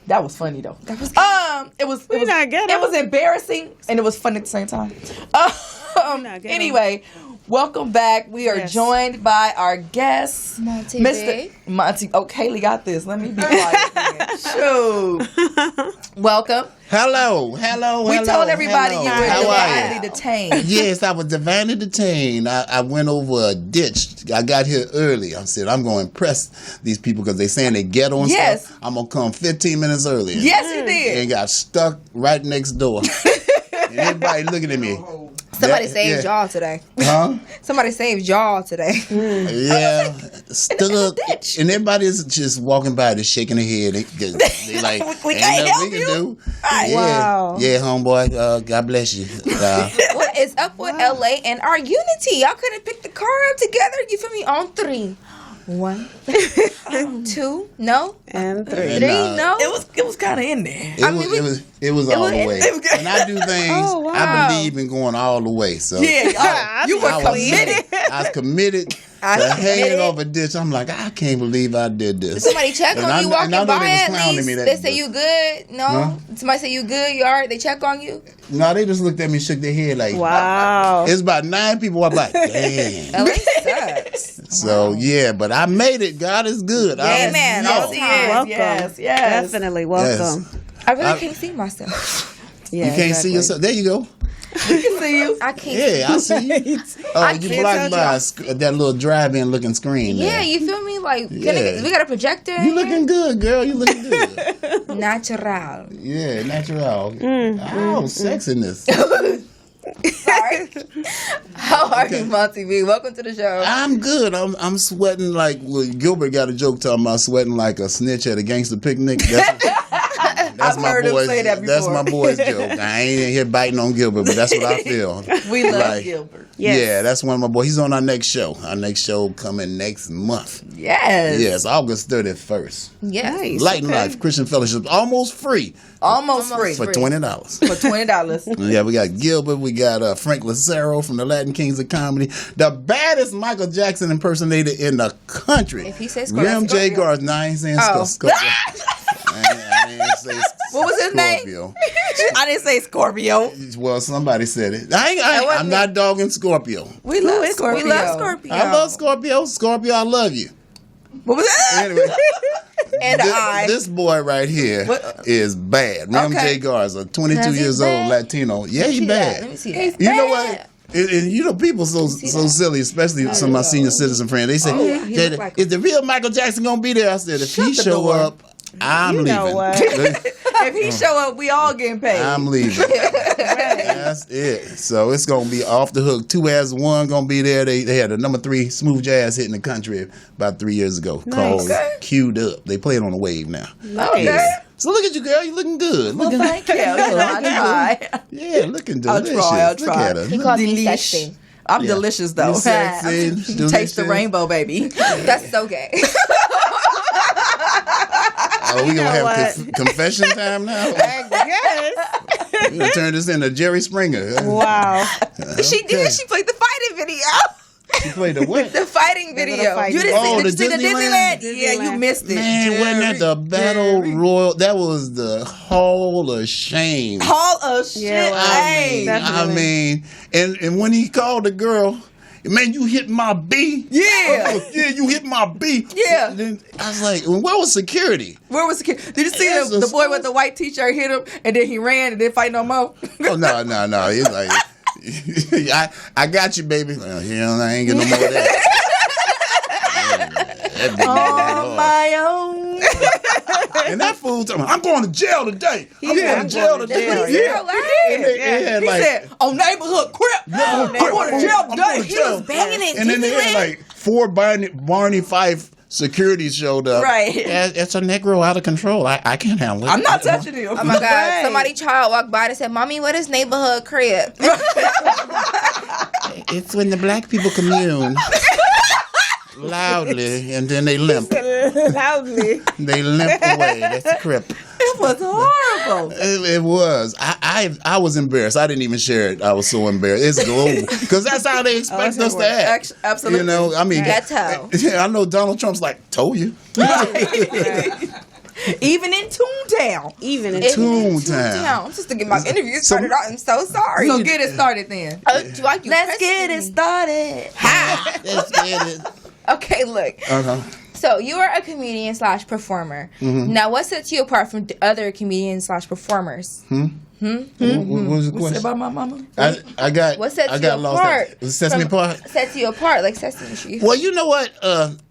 Speaker 3: That was funny though.
Speaker 4: That was
Speaker 3: It was
Speaker 5: not ghetto.
Speaker 3: It was embarrassing and it was funny at the same time.
Speaker 5: not ghetto.
Speaker 3: Anyway, welcome back. We are
Speaker 5: Yes.
Speaker 3: joined by our guest,
Speaker 4: Monty.
Speaker 3: Mr. Monty. Oh, Kaylee got this. Let me be quiet. Shoot. Welcome.
Speaker 10: Hello.
Speaker 3: We told everybody you were
Speaker 10: How are
Speaker 3: divinely detained.
Speaker 10: Yes, I was divinely detained. I went over a ditch. I got here early. I said, I'm going to impress these people because they saying they ghetto and
Speaker 3: Yes.
Speaker 10: stuff. I'm going to come 15 minutes early.
Speaker 3: Yes, you did.
Speaker 10: And got stuck right next door. And everybody looking at me.
Speaker 4: Somebody saved y'all today.
Speaker 10: Huh?
Speaker 4: Somebody saved y'all today.
Speaker 10: Yeah. Stuck. And everybody's just walking by, just shaking their head. They like,
Speaker 3: We
Speaker 10: ain't
Speaker 3: can't
Speaker 10: nothing
Speaker 3: help
Speaker 10: we can
Speaker 3: you.
Speaker 10: do. Yeah.
Speaker 5: Wow.
Speaker 10: Yeah, homeboy. God bless you.
Speaker 4: What is up with LA and our unity? Y'all couldn't pick the car up together. You feel me? On 3. 1, 2, no,
Speaker 5: And 3.
Speaker 4: 3,
Speaker 10: And,
Speaker 4: no.
Speaker 3: It was kind of in there.
Speaker 10: It was all the way. When I do things,
Speaker 4: Oh, wow.
Speaker 10: I believe in going all the way. So
Speaker 3: Yeah, you were
Speaker 10: I was
Speaker 3: committed.
Speaker 10: I was committed to hanging off a ditch. I'm like, I can't believe I did this.
Speaker 4: Somebody check
Speaker 10: And
Speaker 4: on
Speaker 10: I-
Speaker 4: you
Speaker 10: and I
Speaker 4: walking
Speaker 10: know they
Speaker 4: by
Speaker 10: was
Speaker 4: at
Speaker 10: clowning
Speaker 4: least.
Speaker 10: me that-
Speaker 4: They say you good. No,
Speaker 10: Huh?
Speaker 4: somebody say you good. You alright? They check on you.
Speaker 10: No, they just looked at me, shook their head like,
Speaker 5: Wow.
Speaker 10: It's about 9 people. I'm like, damn.
Speaker 4: LA sucks.
Speaker 10: So yeah, but I made it. God is good.
Speaker 4: Amen.
Speaker 3: Yes,
Speaker 5: Welcome.
Speaker 3: yes.
Speaker 5: Definitely welcome.
Speaker 10: Yes.
Speaker 4: I really can't see myself.
Speaker 5: Yeah,
Speaker 10: You can't see yourself. There you go.
Speaker 3: We can see you.
Speaker 4: I can't.
Speaker 10: Yeah, I see you. Oh, you blocked by that little drive-in looking screen.
Speaker 4: Yeah,
Speaker 10: there.
Speaker 4: you feel me? Like,
Speaker 10: Yeah.
Speaker 4: we got a projector.
Speaker 10: You looking good, girl. You looking good.
Speaker 4: Natural.
Speaker 10: Yeah, natural. Oh, sexiness.
Speaker 4: Sorry. How are you, Monty B? Welcome to the show.
Speaker 10: I'm good. I'm sweating like Gilbert got a joke talking about sweating like a snitch at a gangster picnic. That's
Speaker 3: I've heard him say that before.
Speaker 10: That's my boy's joke. I ain't in here biting on Gilbert, but that's what I feel.
Speaker 3: We love Gilbert.
Speaker 5: Yes.
Speaker 10: Yeah, that's one of my boys. He's on our next show. Our next show coming next month.
Speaker 3: Yes.
Speaker 10: Yes, August 31st.
Speaker 4: Yes.
Speaker 5: Nice.
Speaker 10: Light and Life Christian Fellowship, almost free
Speaker 3: Almost free.
Speaker 10: for $20.
Speaker 3: For $20.
Speaker 10: Yeah, we got Gilbert. We got Frank Lucero from the Latin Kings of Comedy, the baddest Michael Jackson impersonator in the country.
Speaker 4: If he says Scorpio.
Speaker 10: Rim J. Garth. No, I ain't saying Scorpio. I didn't say
Speaker 3: What was his name?
Speaker 10: Scorpio.
Speaker 3: I didn't say Scorpio.
Speaker 10: Well, somebody said it. I'm not dogging Scorpio.
Speaker 3: We love Scorpio.
Speaker 4: We love Scorpio.
Speaker 10: I love Scorpio. Scorpio, I love you.
Speaker 3: What was that?
Speaker 10: Anyway,
Speaker 3: And I.
Speaker 10: this boy right here is bad. Rim
Speaker 3: Okay.
Speaker 10: J. Garza, 22
Speaker 4: Does he
Speaker 10: years
Speaker 4: bad?
Speaker 10: old, Latino. Yeah, he bad.
Speaker 4: Let me see that.
Speaker 10: You know what? And you know, people so silly, especially some of my senior citizen friends. They say,
Speaker 4: he look like
Speaker 10: "Is the real Michael Jackson gonna be there?" I said, "If he show up, I'm leaving."
Speaker 5: know what?
Speaker 3: If he show up, we all getting paid.
Speaker 10: I'm leaving. That's it. So it's gonna be off the hook. 2 as 1 gonna be there. They had a number 3 smooth jazz hit in the country about 3 years ago called "Queued Up." They play it on the wave now.
Speaker 3: Okay.
Speaker 10: Yeah. So look at you, girl. You looking good.
Speaker 3: Well,
Speaker 10: Looking,
Speaker 3: thank you. I'll try.
Speaker 10: yeah, looking
Speaker 3: I'll
Speaker 10: delicious.
Speaker 3: try. I'll
Speaker 10: Look
Speaker 3: try.
Speaker 10: at her.
Speaker 4: He called me
Speaker 3: Delish.
Speaker 4: sexy.
Speaker 3: I'm delicious, though.
Speaker 10: You sexy,
Speaker 3: Taste the
Speaker 10: delicious.
Speaker 3: rainbow, baby.
Speaker 4: That's so gay.
Speaker 10: Oh, we gonna have confession time now?
Speaker 5: Yes.
Speaker 10: We gonna turn this into Jerry Springer.
Speaker 5: Wow.
Speaker 4: She did. She played the fighting video.
Speaker 10: She played the what?
Speaker 4: The fighting video.
Speaker 5: fighting
Speaker 3: You didn't
Speaker 10: Oh,
Speaker 3: see, did you
Speaker 10: the
Speaker 3: see the
Speaker 10: Disneyland?
Speaker 3: Disneyland? Yeah, you missed it.
Speaker 10: Man, wasn't that the Battle Royal? That was the Hall of Shame.
Speaker 3: Hall of shit.
Speaker 5: Yeah, well,
Speaker 3: Hey.
Speaker 10: I mean, and when he called the girl, man, you hit my B.
Speaker 3: Yeah.
Speaker 10: Yeah, you hit my B.
Speaker 3: Yeah.
Speaker 10: Then I was like, where was security?
Speaker 3: Where was the kid? Did you see
Speaker 10: Yes,
Speaker 3: the boy with the white t-shirt hit him and then he ran and didn't fight no more?
Speaker 10: Oh no. He's like, I got you, baby. Well, I ain't getting no more of that. That big
Speaker 3: On
Speaker 10: man,
Speaker 3: my own.
Speaker 10: and that fool told me, I'm going to jail today. I'm going to jail today.
Speaker 4: That's what he said, like.
Speaker 10: And they had
Speaker 3: He
Speaker 10: like,
Speaker 3: said, on neighborhood crip. I'm going to jail
Speaker 10: I'm going
Speaker 3: today.
Speaker 10: to jail.
Speaker 4: Banging it.
Speaker 10: And then they had like 4 Barney Fife security showed up.
Speaker 3: Right.
Speaker 10: It's a Negro out of control. I can't handle it.
Speaker 3: I'm not touching him.
Speaker 4: Oh my God! Somebody child walked by and said, "Mommy, what is neighborhood crib?"
Speaker 10: It's when the black people commune loudly and then they limp.
Speaker 5: Loudly.
Speaker 10: They limp away. That's a crip.
Speaker 3: It was horrible.
Speaker 10: It was. I was embarrassed. I didn't even share it. I was so embarrassed. It's global because that's how they expect us to act.
Speaker 3: Absolutely.
Speaker 10: You know, I mean,
Speaker 4: Ghetto.
Speaker 10: I know Donald Trump's like, told you.
Speaker 3: Even in Toontown.
Speaker 5: Even in
Speaker 10: Toontown.
Speaker 4: I'm just to get my interview started out. I'm so sorry.
Speaker 3: So get it started then.
Speaker 4: Let's get it started.
Speaker 10: Let's get it.
Speaker 4: Okay, look.
Speaker 10: Uh-huh.
Speaker 4: So you are a comedian / performer.
Speaker 10: Mm-hmm.
Speaker 4: Now, what sets you apart from the other comedians / performers?
Speaker 10: What was the
Speaker 3: What's
Speaker 10: question?
Speaker 3: about my mama?
Speaker 10: I got.
Speaker 4: What sets
Speaker 10: I
Speaker 4: you
Speaker 10: got lost.
Speaker 4: apart?
Speaker 10: It sets me apart.
Speaker 4: Sets you apart, like Sesame Street.
Speaker 10: Well, you know what?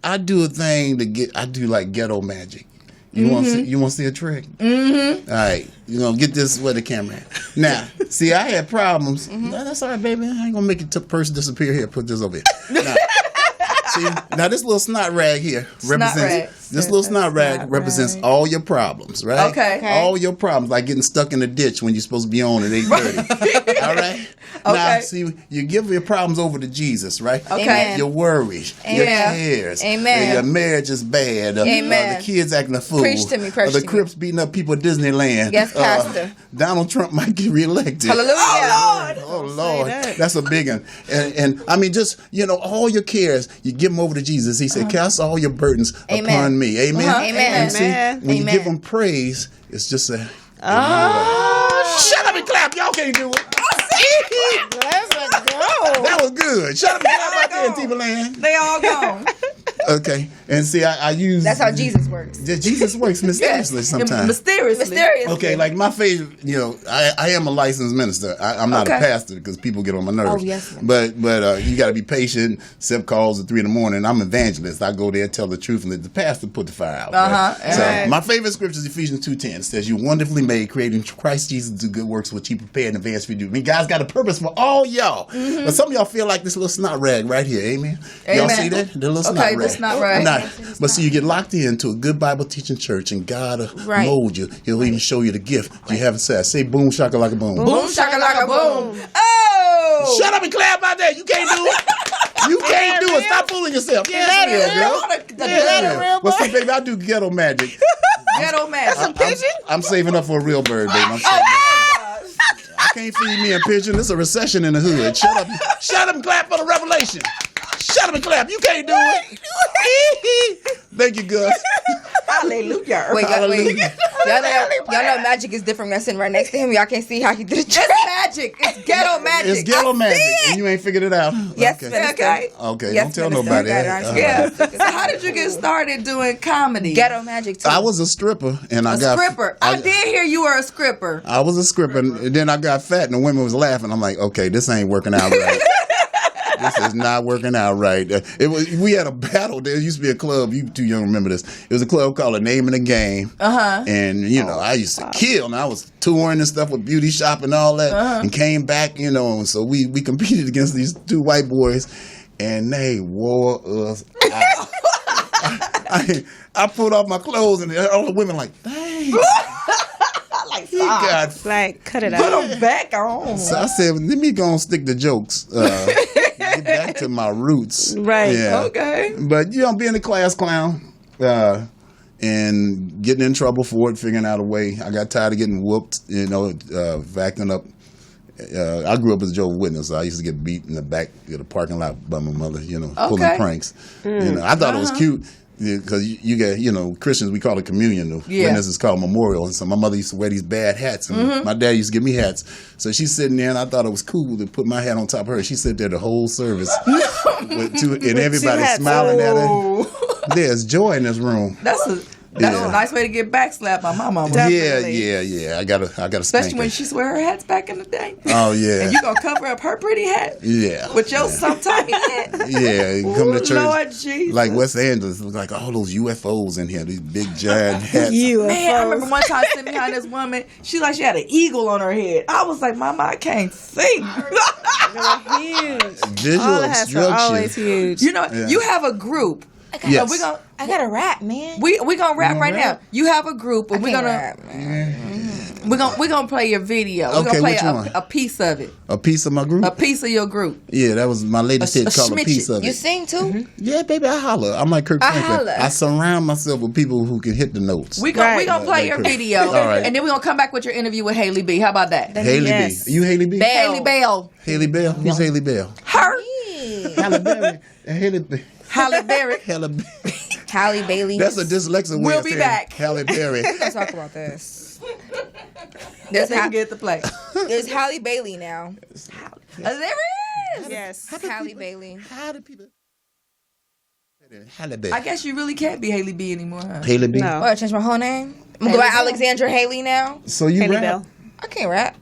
Speaker 10: I do a thing I do like ghetto magic. You want to see a trick? Mm-hmm. All right, you gonna get this with the camera. Now, see, I had problems. No, that's all right, baby. I ain't gonna make your person disappear here. Put this over here. Now, see, now this little snot rag here represents all your problems, right?
Speaker 3: Okay.
Speaker 10: All your problems, like getting stuck in the ditch when you're supposed to be on at 8:30. All right. Now,
Speaker 3: Okay.
Speaker 10: see, you give your problems over to Jesus, right?
Speaker 3: Okay.
Speaker 10: Your worries, your
Speaker 4: Amen.
Speaker 10: cares.
Speaker 4: Amen.
Speaker 10: Your marriage is bad.
Speaker 4: Amen.
Speaker 10: The kids acting a fool.
Speaker 4: Preach to me, preach
Speaker 10: The
Speaker 4: to me.
Speaker 10: Crips beating up people at Disneyland.
Speaker 4: Yes, Pastor.
Speaker 10: Donald Trump might get reelected.
Speaker 4: Hallelujah.
Speaker 10: Oh Lord, that's a big one. And I mean, just all your cares, you give them over to Jesus. He said, "Cast all your burdens
Speaker 4: Amen.
Speaker 10: upon me." Amen.
Speaker 4: Amen.
Speaker 10: And see,
Speaker 5: Amen.
Speaker 10: when you
Speaker 4: Amen.
Speaker 10: give them praise, it's just a. Shut up and clap! Y'all can't do it.
Speaker 5: Let's go.
Speaker 10: That That was good. Shut up, out there in Timberland.
Speaker 3: They all gone.
Speaker 10: Okay, and see, I use.
Speaker 4: That's how Jesus works.
Speaker 10: Jesus works mysteriously sometimes.
Speaker 3: Mysteriously.
Speaker 10: Okay, like my favorite, I am a licensed minister. I'm not a pastor because people get on my nerves.
Speaker 4: Oh, yes.
Speaker 10: But you got to be patient. Accept calls at 3 a.m. I'm evangelist. I go there, tell the truth, and let the pastor put the fire out. Right? So my favorite scripture is Ephesians 2:10. It says, "You're wonderfully made, created in Christ Jesus to do good works which He prepared in advance for you to do." I mean, God's got a purpose for all y'all. Mm-hmm. But some of y'all feel like this little snot rag right here. Amen. Y'all see that? The little snot rag.
Speaker 3: That's not right.
Speaker 10: But see, you get locked into a good Bible teaching church, and God will mold you. He'll even show you the gift you haven't said. Say boom, shakalaka boom.
Speaker 3: Boom, shakalaka boom. Oh!
Speaker 10: Shut up and clap out there. You can't do it. You can't do it. Stop fooling yourself. Well, see, baby, I do ghetto magic.
Speaker 3: Ghetto magic. That's some pigeon?
Speaker 10: I'm saving up for a real bird, baby. I can't feed me a pigeon. There's a recession in the hood. Shut up. Shut up and clap for the revelation. Shut up and clap. You can't do it. Thank you, Gus.
Speaker 3: Hallelujah.
Speaker 4: Wait. Y'all know magic is different. I'm sitting right next to him. Y'all can't see how he did it.
Speaker 3: It's magic. It's ghetto magic.
Speaker 10: It's ghetto magic. And you ain't figured it out?
Speaker 4: Yes,
Speaker 3: okay.
Speaker 10: Okay,
Speaker 4: yes,
Speaker 10: don't tell nobody.
Speaker 3: Yeah. So how did you get started doing comedy?
Speaker 4: Ghetto magic, too.
Speaker 10: I was a stripper. And I got
Speaker 3: stripper. I did hear you were a stripper.
Speaker 10: I was a stripper. And then I got fat and the women was laughing. I'm like, okay, this ain't working out right. This is not working out right. We had a battle. There used to be a club. You too young to remember this. It was a club called The Name of the Game. And, I used to kill. And I was touring and stuff with beauty shop and all that. And came back, and so we competed against these two white boys. And they wore us out. I pulled off my clothes and all the women like, dang.
Speaker 5: Cut it out.
Speaker 3: Put them back on.
Speaker 10: So I said, let me go and stick the jokes. Get back to my roots.
Speaker 5: Right.
Speaker 10: Yeah.
Speaker 3: Okay.
Speaker 10: But, being a class clown and getting in trouble for it, figuring out a way. I got tired of getting whooped, acting up. I grew up as a Jehovah's Witness, so I used to get beat in the back of the parking lot by my mother, pulling pranks. I thought it was cute. Because you get, Christians, we call it communion. Witnesses call it memorial. And so my mother used to wear these bad hats. And my dad used to give me hats. So she's sitting there, and I thought it was cool to put my hat on top of her. She sat there the whole service. And everybody smiling at her. There's joy in this room.
Speaker 3: That's a nice way to get backslapped by my mama.
Speaker 10: Yeah. I gotta
Speaker 3: especially when she wear her hats back in the day.
Speaker 10: Oh yeah.
Speaker 3: And you gonna cover up her pretty hat.
Speaker 10: Yeah.
Speaker 3: With your sometime hat.
Speaker 10: Yeah. You come to church.
Speaker 3: Lord Jesus.
Speaker 10: Like West Angeles, it was like all those UFOs in here. These big giant hats.
Speaker 3: Man, I remember one time sitting behind this woman. She had an eagle on her head. I was like, Mama, I can't see.
Speaker 5: Huge.
Speaker 10: Visual
Speaker 5: all the hats are always huge.
Speaker 3: You have a group.
Speaker 4: I gotta rap, man.
Speaker 3: We gonna rap right now. You have a group, and we're gonna
Speaker 4: rap, man.
Speaker 3: we're gonna play your video. We're gonna play a piece of it.
Speaker 10: A piece of my group.
Speaker 3: A piece of your group.
Speaker 10: Yeah, that was my latest hit called A Piece of It.
Speaker 4: You sing too?
Speaker 10: Yeah, baby, I holler. I'm like Kirk Franklin. I surround myself with people who can hit the notes.
Speaker 3: We gonna play your video, all right. And then we're gonna come back with your interview with Haley B. How about that?
Speaker 10: Haley B. You Haley B?
Speaker 3: Haley Bell.
Speaker 10: Haley Bell. Who's Haley Bell?
Speaker 3: Her.
Speaker 10: Halle Berry. Haley B.
Speaker 3: Halle Berry.
Speaker 4: Halle Bailey.
Speaker 10: That's a dyslexic way
Speaker 3: We'll
Speaker 10: of
Speaker 3: be
Speaker 10: saying
Speaker 3: back.
Speaker 10: Halle Berry.
Speaker 4: Let's talk about this.
Speaker 3: That's how you get to play.
Speaker 4: There's Halle Bailey now.
Speaker 3: There is.
Speaker 5: Yes.
Speaker 4: Halle Bailey.
Speaker 10: How do people? Halle Berry.
Speaker 3: I guess you really can't be Haley B anymore, huh?
Speaker 10: Haley B.
Speaker 5: No.
Speaker 4: Oh, I changed my whole name. I'm gonna go by Alexandra Haley now.
Speaker 10: So you
Speaker 5: Haley
Speaker 10: rap?
Speaker 5: Bell.
Speaker 4: I can't rap.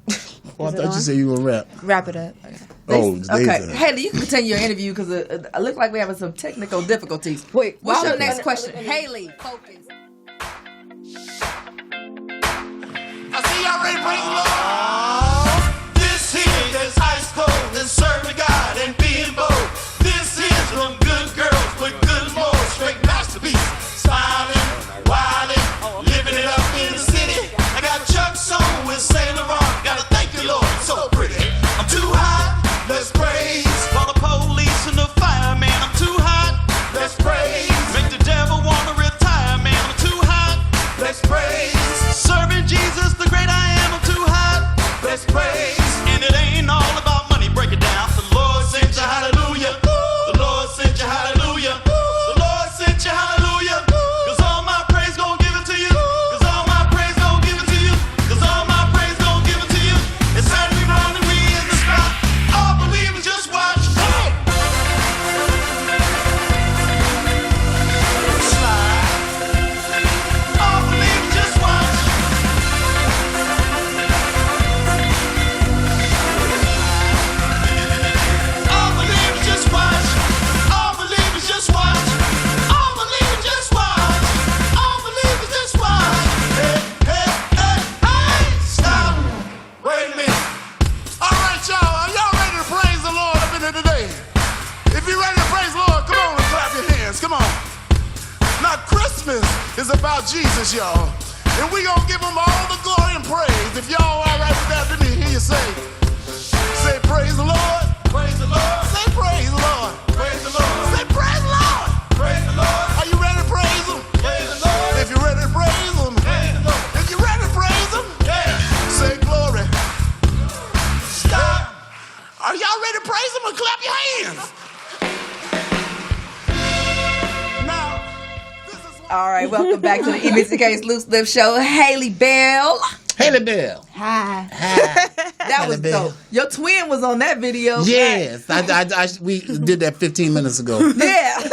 Speaker 10: Oh, I thought you said you were rap.
Speaker 4: Wrap it up.
Speaker 3: Okay. Haley, you can continue your interview because it looks like we're having some technical difficulties.
Speaker 4: Wait,
Speaker 3: what's your next question? Haley, focus.
Speaker 2: I see y'all ready to praise the Lord. This here is ice cold and serving God and being bold. This is from good girls with good morals, straight masterpiece. Smiling, wilding, living it up in the city. I got Chuck's on with Saint Laurent. Gotta thank you, Lord, it's so pretty. I'm too hot, let's praise. For the police and the fireman, I'm too hot, let's praise. Make the devil wanna retire, man, I'm too hot, let's praise. Serving Jesus, the great I am, I'm too hot,
Speaker 11: Christmas is about Jesus, y'all. And we gonna give him all the glory and praise. If y'all all right with that, let me hear you say praise the Lord. Praise the Lord. Say praise the Lord. Praise the Lord. Say praise the Lord. Praise the Lord. Are you ready to praise him? Praise the Lord. If you're ready to praise him. Praise the Lord. If you're ready to praise him. Yeah. Say glory. Stop. Are y'all ready to praise him or clap your hands?
Speaker 3: All right, welcome back to the EMissyK's Loose Lip Show. Haley Bell.
Speaker 10: Haley Bell.
Speaker 3: Hi. That
Speaker 10: Haley
Speaker 3: was
Speaker 10: Bell.
Speaker 3: dope. Your twin was on that video.
Speaker 10: Yes, we did that 15 minutes ago.
Speaker 3: Yeah.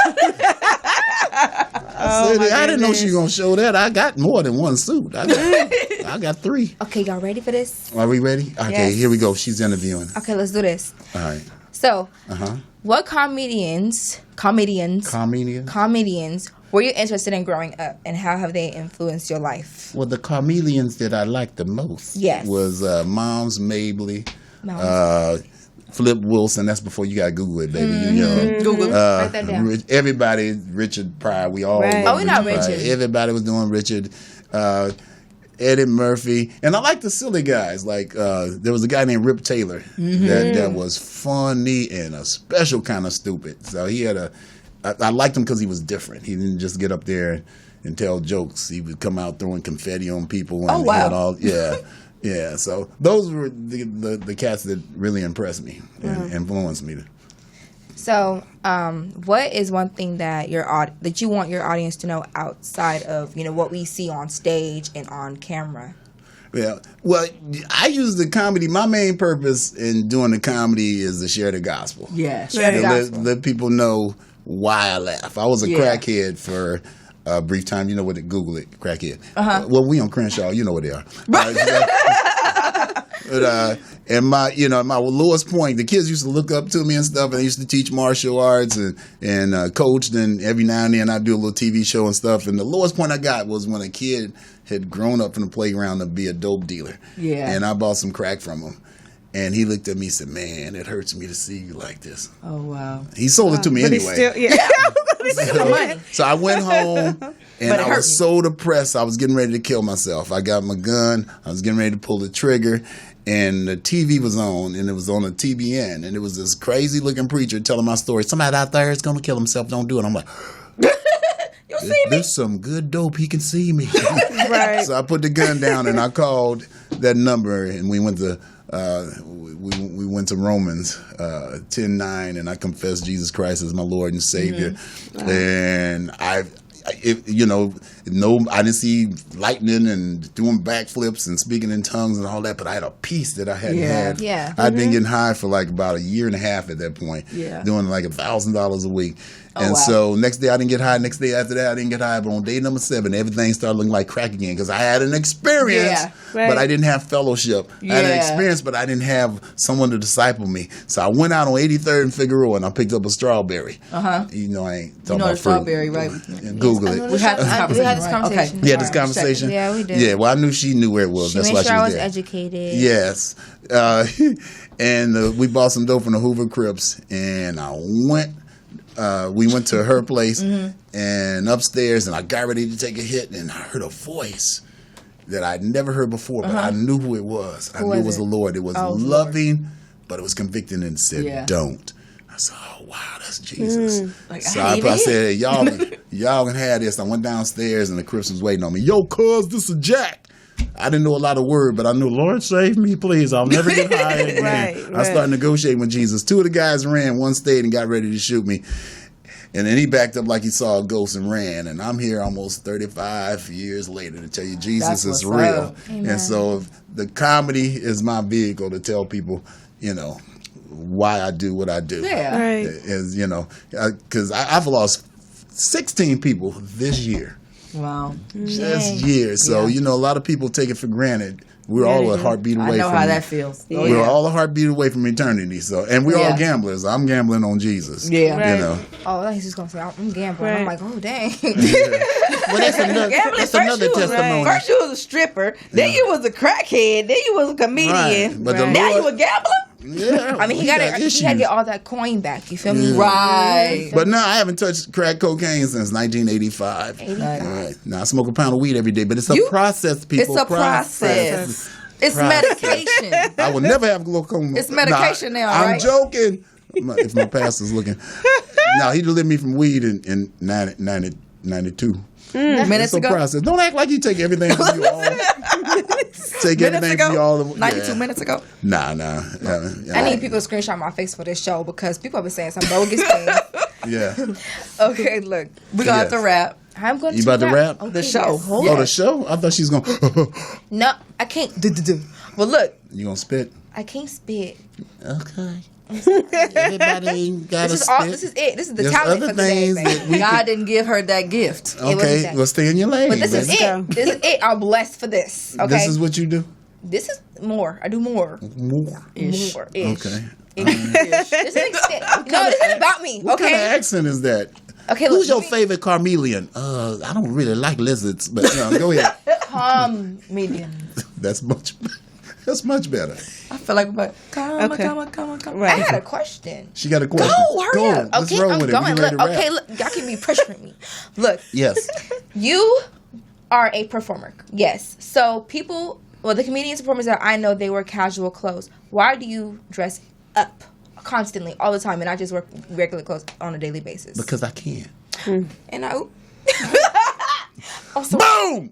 Speaker 10: I didn't know she was gonna show that. I got more than one suit. I got 3.
Speaker 4: Okay, y'all ready for this?
Speaker 10: Are we ready? Okay,
Speaker 4: Yes.
Speaker 10: Here we go. She's interviewing.
Speaker 4: Okay, let's do this.
Speaker 10: All right.
Speaker 4: So,
Speaker 10: Uh-huh.
Speaker 4: what comedians were you interested in growing up, and how have they influenced your life?
Speaker 10: Well, the comedians that I liked the most was Moms Mabley, Flip Wilson. That's before you got to Google it, baby.
Speaker 4: Mm-hmm.
Speaker 10: You know,
Speaker 4: Google. Write that down.
Speaker 10: Everybody, Richard Pryor. We all
Speaker 4: Right.
Speaker 10: love
Speaker 4: Oh, we know
Speaker 10: Pryor.
Speaker 4: Richard.
Speaker 10: Everybody was doing Richard. Eddie Murphy, and I like the silly guys. Like there was a guy named Rip Taylor that was funny and a special kind of stupid. So he had I liked him because he was different. He didn't just get up there and tell jokes. He would come out throwing confetti on people. And
Speaker 3: Oh, wow.
Speaker 10: he had all, yeah. So those were the cats that really impressed me and influenced me.
Speaker 4: So, what is one thing that that you want your audience to know outside of what we see on stage and on camera?
Speaker 10: Yeah, well, I use the comedy. My main purpose in doing the comedy is to share the gospel.
Speaker 3: Yeah,
Speaker 4: share the gospel.
Speaker 10: Let people know why I laugh. I was a crackhead for a brief time. You know what? Google it, crackhead. Well, we on Crenshaw. You know what they are. And my lowest point, the kids used to look up to me and stuff, and I used to teach martial arts and coached, and every now and then I'd do a little TV show and stuff. And the lowest point I got was when a kid had grown up from the playground to be a dope dealer. Yeah. And I bought some crack from him. And he looked at me and said, "Man, it hurts me to see you like this."
Speaker 3: Oh, wow.
Speaker 10: He sold it to me anyway. So I went home, and I was so depressed. I was getting ready to kill myself. I got my gun. I was getting ready to pull the trigger. And the TV was on, and it was on a TBN. And it was this crazy-looking preacher telling my story. Somebody out there is going to kill himself. Don't do it. I'm like,
Speaker 3: you see me?
Speaker 10: There's some good dope. He can see me. Right. So I put the gun down, and I called that number, and we went to we went to Romans 10:9, and I confessed Jesus Christ as my Lord and Savior. Mm-hmm. And I didn't see lightning and doing backflips and speaking in tongues and all that, but I had a peace that I hadn't had.
Speaker 4: Yeah.
Speaker 10: I'd been getting high for like about a year and a half at that point, doing like $1,000 a week. So next day I didn't get high. Next day after that I didn't get high. But on day number 7, everything started looking like crack again because I had an experience, but I didn't have fellowship. I had an experience, but I didn't have someone to disciple me. So I went out on 83rd and Figueroa and I picked up a strawberry. You know I ain't talking about
Speaker 3: strawberry, right?
Speaker 10: Google it.
Speaker 4: We had this conversation.
Speaker 10: Yeah, this conversation.
Speaker 4: Yeah, we did.
Speaker 10: Yeah, well I knew she knew where it was. That's why she was
Speaker 4: I was
Speaker 10: there.
Speaker 4: educated.
Speaker 10: Yes. And we bought some dope from the Hoover Crips, and we went to her place, and upstairs, and I got ready to take a hit, and I heard a voice that I'd never heard before, but I knew who it was. I knew it was the Lord. It was loving, but it was convicting, and said, "Don't." I said, "Oh wow, that's Jesus." So I said, "Y'all can have this." I went downstairs, and the Crips was waiting on me. "Yo, cuz, this is Jack." I didn't know a lot of word, but I knew, "Lord, save me, please. I'll never get high again." I started negotiating with Jesus. 2 of the guys ran, one stayed and got ready to shoot me. And then he backed up like he saw a ghost and ran. And I'm here almost 35 years later to tell you Jesus is real. And so the comedy is my vehicle to tell people, why I do what I do.
Speaker 3: Yeah.
Speaker 5: Right.
Speaker 10: As, because I've lost 16 people this year.
Speaker 3: Wow.
Speaker 10: Just years. So, a lot of people take it for granted. We're all a heartbeat away from
Speaker 3: I know how that feels.
Speaker 10: We're all a heartbeat away from eternity. So, and we're all gamblers. I'm gambling on Jesus.
Speaker 3: Yeah.
Speaker 4: Oh, he's just going to say, I'm gambling. I'm like, oh, dang.
Speaker 10: Well, that's another testimony.
Speaker 3: First you was a stripper, then you was a crackhead, then you was a comedian.
Speaker 10: Right. But
Speaker 3: now you a gambler?
Speaker 10: Yeah,
Speaker 4: I mean, he got to get all that coin back. You feel me?
Speaker 10: Yeah.
Speaker 3: Right.
Speaker 10: But no, I haven't touched crack cocaine since 1985.
Speaker 4: 85.
Speaker 10: All right. Now I smoke a pound of weed every day, but it's a process, people.
Speaker 3: It's a process. It's medication.
Speaker 10: I will never have glaucoma.
Speaker 3: It's medication now, right?
Speaker 10: I'm joking. If my pastor's looking. No, he delivered me from weed in 92.
Speaker 3: Minutes
Speaker 10: it's a
Speaker 3: ago?
Speaker 10: process. Don't act like you take everything from you all. Take everything from you all.
Speaker 3: 92 minutes ago?
Speaker 10: Nah.
Speaker 4: I need people to screenshot my face for this show because people have been saying some bogus things.
Speaker 10: Yeah.
Speaker 3: Okay, look. We're going to have to wrap.
Speaker 4: I'm going
Speaker 10: You about to rap?
Speaker 4: Okay,
Speaker 3: The show.
Speaker 4: yes. Hold
Speaker 10: Oh,
Speaker 4: on.
Speaker 10: the show? I thought she was going to.
Speaker 4: No, I can't.
Speaker 3: Well, look.
Speaker 10: You going to spit?
Speaker 4: I can't spit.
Speaker 10: Okay. Everybody ain't got to spit.
Speaker 4: This is it. This is the
Speaker 10: There's
Speaker 4: talent
Speaker 10: other
Speaker 4: for today,
Speaker 10: things
Speaker 4: baby.
Speaker 10: that we
Speaker 3: God didn't give her that gift.
Speaker 10: Okay, well, stay in your lane.
Speaker 4: But this is
Speaker 10: baby.
Speaker 4: it. This is it. I'm blessed for this. Okay.
Speaker 10: This is what you do?
Speaker 4: This is more. I do more.
Speaker 10: More.
Speaker 4: Ish. More. Ish.
Speaker 10: Okay.
Speaker 4: This is an extent. No, this is about me.
Speaker 10: What
Speaker 4: Okay.
Speaker 10: kind of accent is that?
Speaker 4: Okay.
Speaker 10: Who's
Speaker 4: look,
Speaker 10: your favorite chameleon? I don't really like lizards, but go ahead.
Speaker 4: medium.
Speaker 10: That's much better.
Speaker 3: I feel like, come on.
Speaker 4: Right. I had a question.
Speaker 10: She got a question.
Speaker 4: Go, hurry up.
Speaker 10: Let's
Speaker 4: Okay,
Speaker 10: roll
Speaker 4: I'm
Speaker 10: with it.
Speaker 4: going.
Speaker 10: We
Speaker 4: Look,
Speaker 10: ready to
Speaker 4: okay,
Speaker 10: rap.
Speaker 4: look, y'all can be pressuring me. Look,
Speaker 10: Yes.
Speaker 4: you are a performer. Yes. So the comedians, performers that I know, they wear casual clothes. Why do you dress up constantly, all the time, and not just wear regular clothes on a daily basis?
Speaker 10: Because I can.
Speaker 4: And I.
Speaker 10: Boom!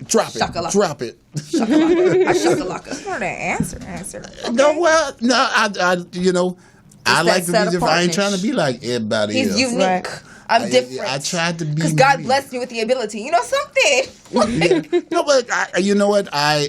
Speaker 10: Drop it.
Speaker 3: Shakalaka.
Speaker 10: Drop it.
Speaker 4: Shakalaka. Not an answer.
Speaker 10: No, well, no, I like to be different. I ain't trying to be like everybody else.
Speaker 4: He's unique. Right. I'm different.
Speaker 10: I tried to be
Speaker 4: because God blessed me with the ability. You know something?
Speaker 10: Yeah. No, but you know what? I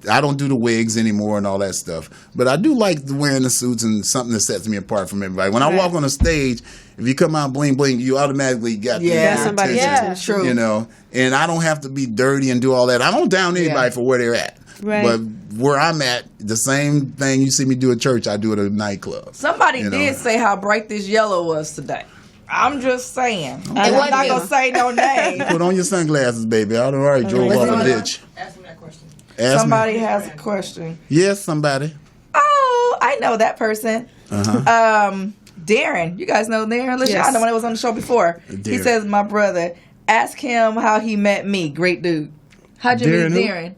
Speaker 10: don't do the wigs anymore and all that stuff. But I do like wearing the suits and something that sets me apart from everybody. When I walk on the stage, if you come out bling bling, you automatically got
Speaker 5: somebody.
Speaker 10: attention.
Speaker 3: True.
Speaker 10: You know, and I don't have to be dirty and do all that. I don't down anybody for where they're at.
Speaker 5: Right.
Speaker 10: But where I'm at, the same thing you see me do at church, I do it at a nightclub.
Speaker 3: Somebody did say how bright this yellow was today. I'm just saying. I'm not going to say no name.
Speaker 10: Put on your sunglasses, baby. I already drove off a ditch.
Speaker 3: Ask me that question.
Speaker 10: Somebody
Speaker 3: has a question.
Speaker 10: Yes, somebody.
Speaker 3: Oh, I know that person. Darren. You guys know Darren? Listen,
Speaker 5: Yes.
Speaker 3: I know when I was on the show before.
Speaker 10: Darren.
Speaker 3: He says, my brother, ask him how he met me. Great dude. How'd you
Speaker 10: Darren
Speaker 3: meet
Speaker 10: who?
Speaker 3: Darren?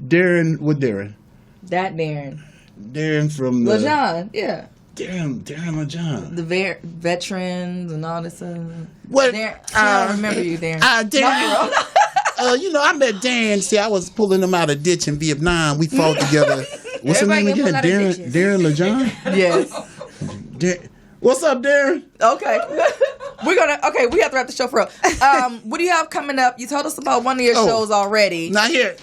Speaker 10: Darren, what Darren?
Speaker 3: That Darren.
Speaker 10: Darren from the...
Speaker 3: LaJohn, yeah.
Speaker 10: Darren LaJohn.
Speaker 3: The veterans and all this stuff.
Speaker 10: What?
Speaker 3: Darren, I don't remember you, Darren.
Speaker 10: Darren. I met Darren. See, I was pulling him out of ditch in Vietnam. We fought together. What's his name again? Darren LaJohn?
Speaker 3: Yes.
Speaker 10: What's up, Darren?
Speaker 3: Okay. We have to wrap the show for real. What do you have coming up? You told us about one of your shows already.
Speaker 10: Now here,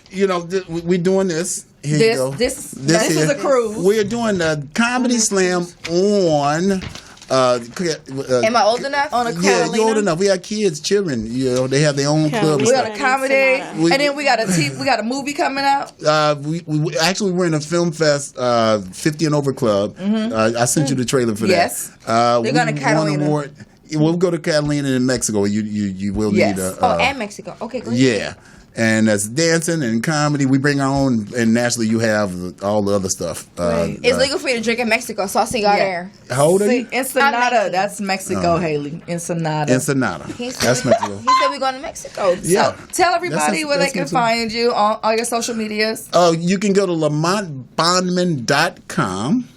Speaker 10: we're doing this. Here you go.
Speaker 3: This is a cruise.
Speaker 10: We're doing a comedy slam on.
Speaker 4: Am I old enough?
Speaker 3: On a
Speaker 10: Yeah, you're old enough. We have kids, children. They have their own club.
Speaker 3: We got a comedy, and then we got a movie coming out.
Speaker 10: We actually we're in a film fest, 50 and over club. I sent you the trailer for that.
Speaker 3: Yes.
Speaker 4: They're going to Catalina.
Speaker 10: We'll go to Catalina in Mexico. You will need a.
Speaker 4: And Mexico. Okay, great.
Speaker 10: Yeah. And that's dancing and comedy. We bring our own, and naturally you have all the other stuff.
Speaker 4: It's legal for you to drink in Mexico, so I'll see y'all there.
Speaker 10: How old are you?
Speaker 3: Ensenada, that's Mexico, Haley. Ensenada.
Speaker 10: That's Mexico.
Speaker 4: He said we're going to Mexico.
Speaker 10: Yeah.
Speaker 3: So tell everybody where they can find you on all your social medias.
Speaker 10: Oh, you can go to LamontBonman.com.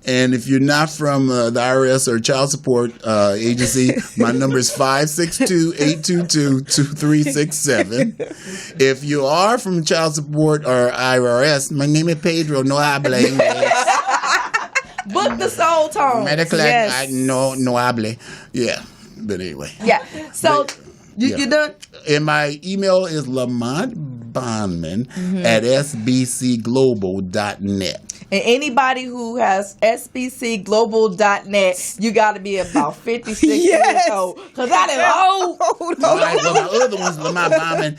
Speaker 10: And if you're not from the IRS or child support agency, my number is 562-822-2367. If you are from child support or IRS, my name is Pedro. No hable.
Speaker 3: Book the soul tone.
Speaker 10: Medical,
Speaker 3: yes.
Speaker 10: no hable. Yeah, but anyway.
Speaker 3: Yeah. So you done?
Speaker 10: And my email is LamontBonman at sbcglobal.net.
Speaker 3: And anybody who has sbcglobal.net, you got to be about 56 years old. Because that is old.
Speaker 10: All right, well, my other one's LamontBonman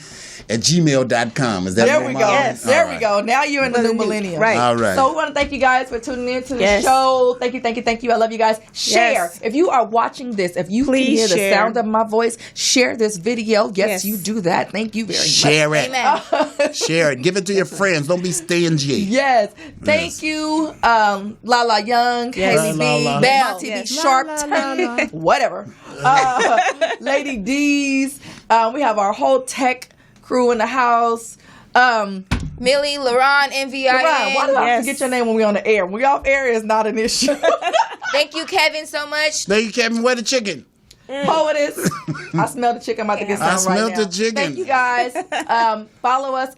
Speaker 10: at gmail.com. Is that
Speaker 3: there we go.
Speaker 10: Yes.
Speaker 3: There we go. Now you're in the new millennium.
Speaker 5: Right.
Speaker 10: All right.
Speaker 3: So we want to thank you guys for tuning in to the show. Thank you. I love you guys. Share.
Speaker 5: Yes.
Speaker 3: If you are watching this, if you
Speaker 5: Please
Speaker 3: can hear
Speaker 5: share.
Speaker 3: the sound of my voice, share this video. Yes, you do that. Thank you very much.
Speaker 10: Share it.
Speaker 4: Amen.
Speaker 10: Share it. Give it to your friends. Don't be stingy.
Speaker 3: Yes. Thank Thank you, Lala Young, Haley B, Bell, TV, Sharpton, whatever. Lady D's. We have our whole tech crew in the house.
Speaker 4: Millie, LaRon, MVIN.
Speaker 3: LaRon, why do I forget your name when we're on the air? When we're off air, it's not an issue.
Speaker 4: Thank you, Kevin, so much.
Speaker 10: Thank you, Kevin. Where the chicken?
Speaker 3: Poetess. I smell the chicken. I'm about to get some right now.
Speaker 10: I smell the chicken.
Speaker 3: Thank you, guys. Follow us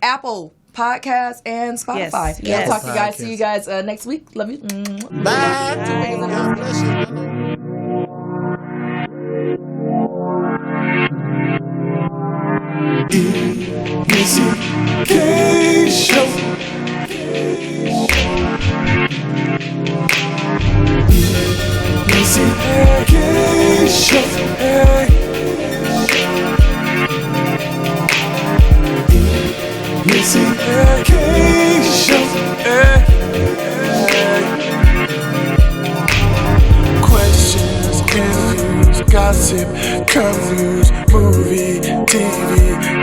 Speaker 3: Apple Podcasts and Spotify.
Speaker 5: Yes.
Speaker 3: Talk to you guys. See you guys next week. Love you.
Speaker 10: Bye. God bless you.
Speaker 2: EMissyK show. EMissyK show. EMissyK show. Questions, interviews, gossip, current news, movie, TV,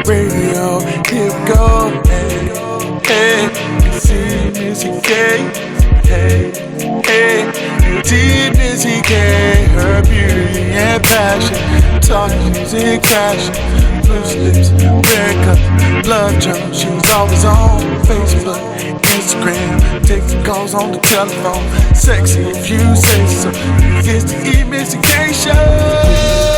Speaker 2: radio. Here we go. Hey, it's EMissyK. Hey, it's EMissyK. Her beauty and passion, talk music, fashion, loose lips, red cup, love journal. She's always on Facebook, Instagram, taking calls on the telephone. Sexy if you say so. It's the EMissyK show.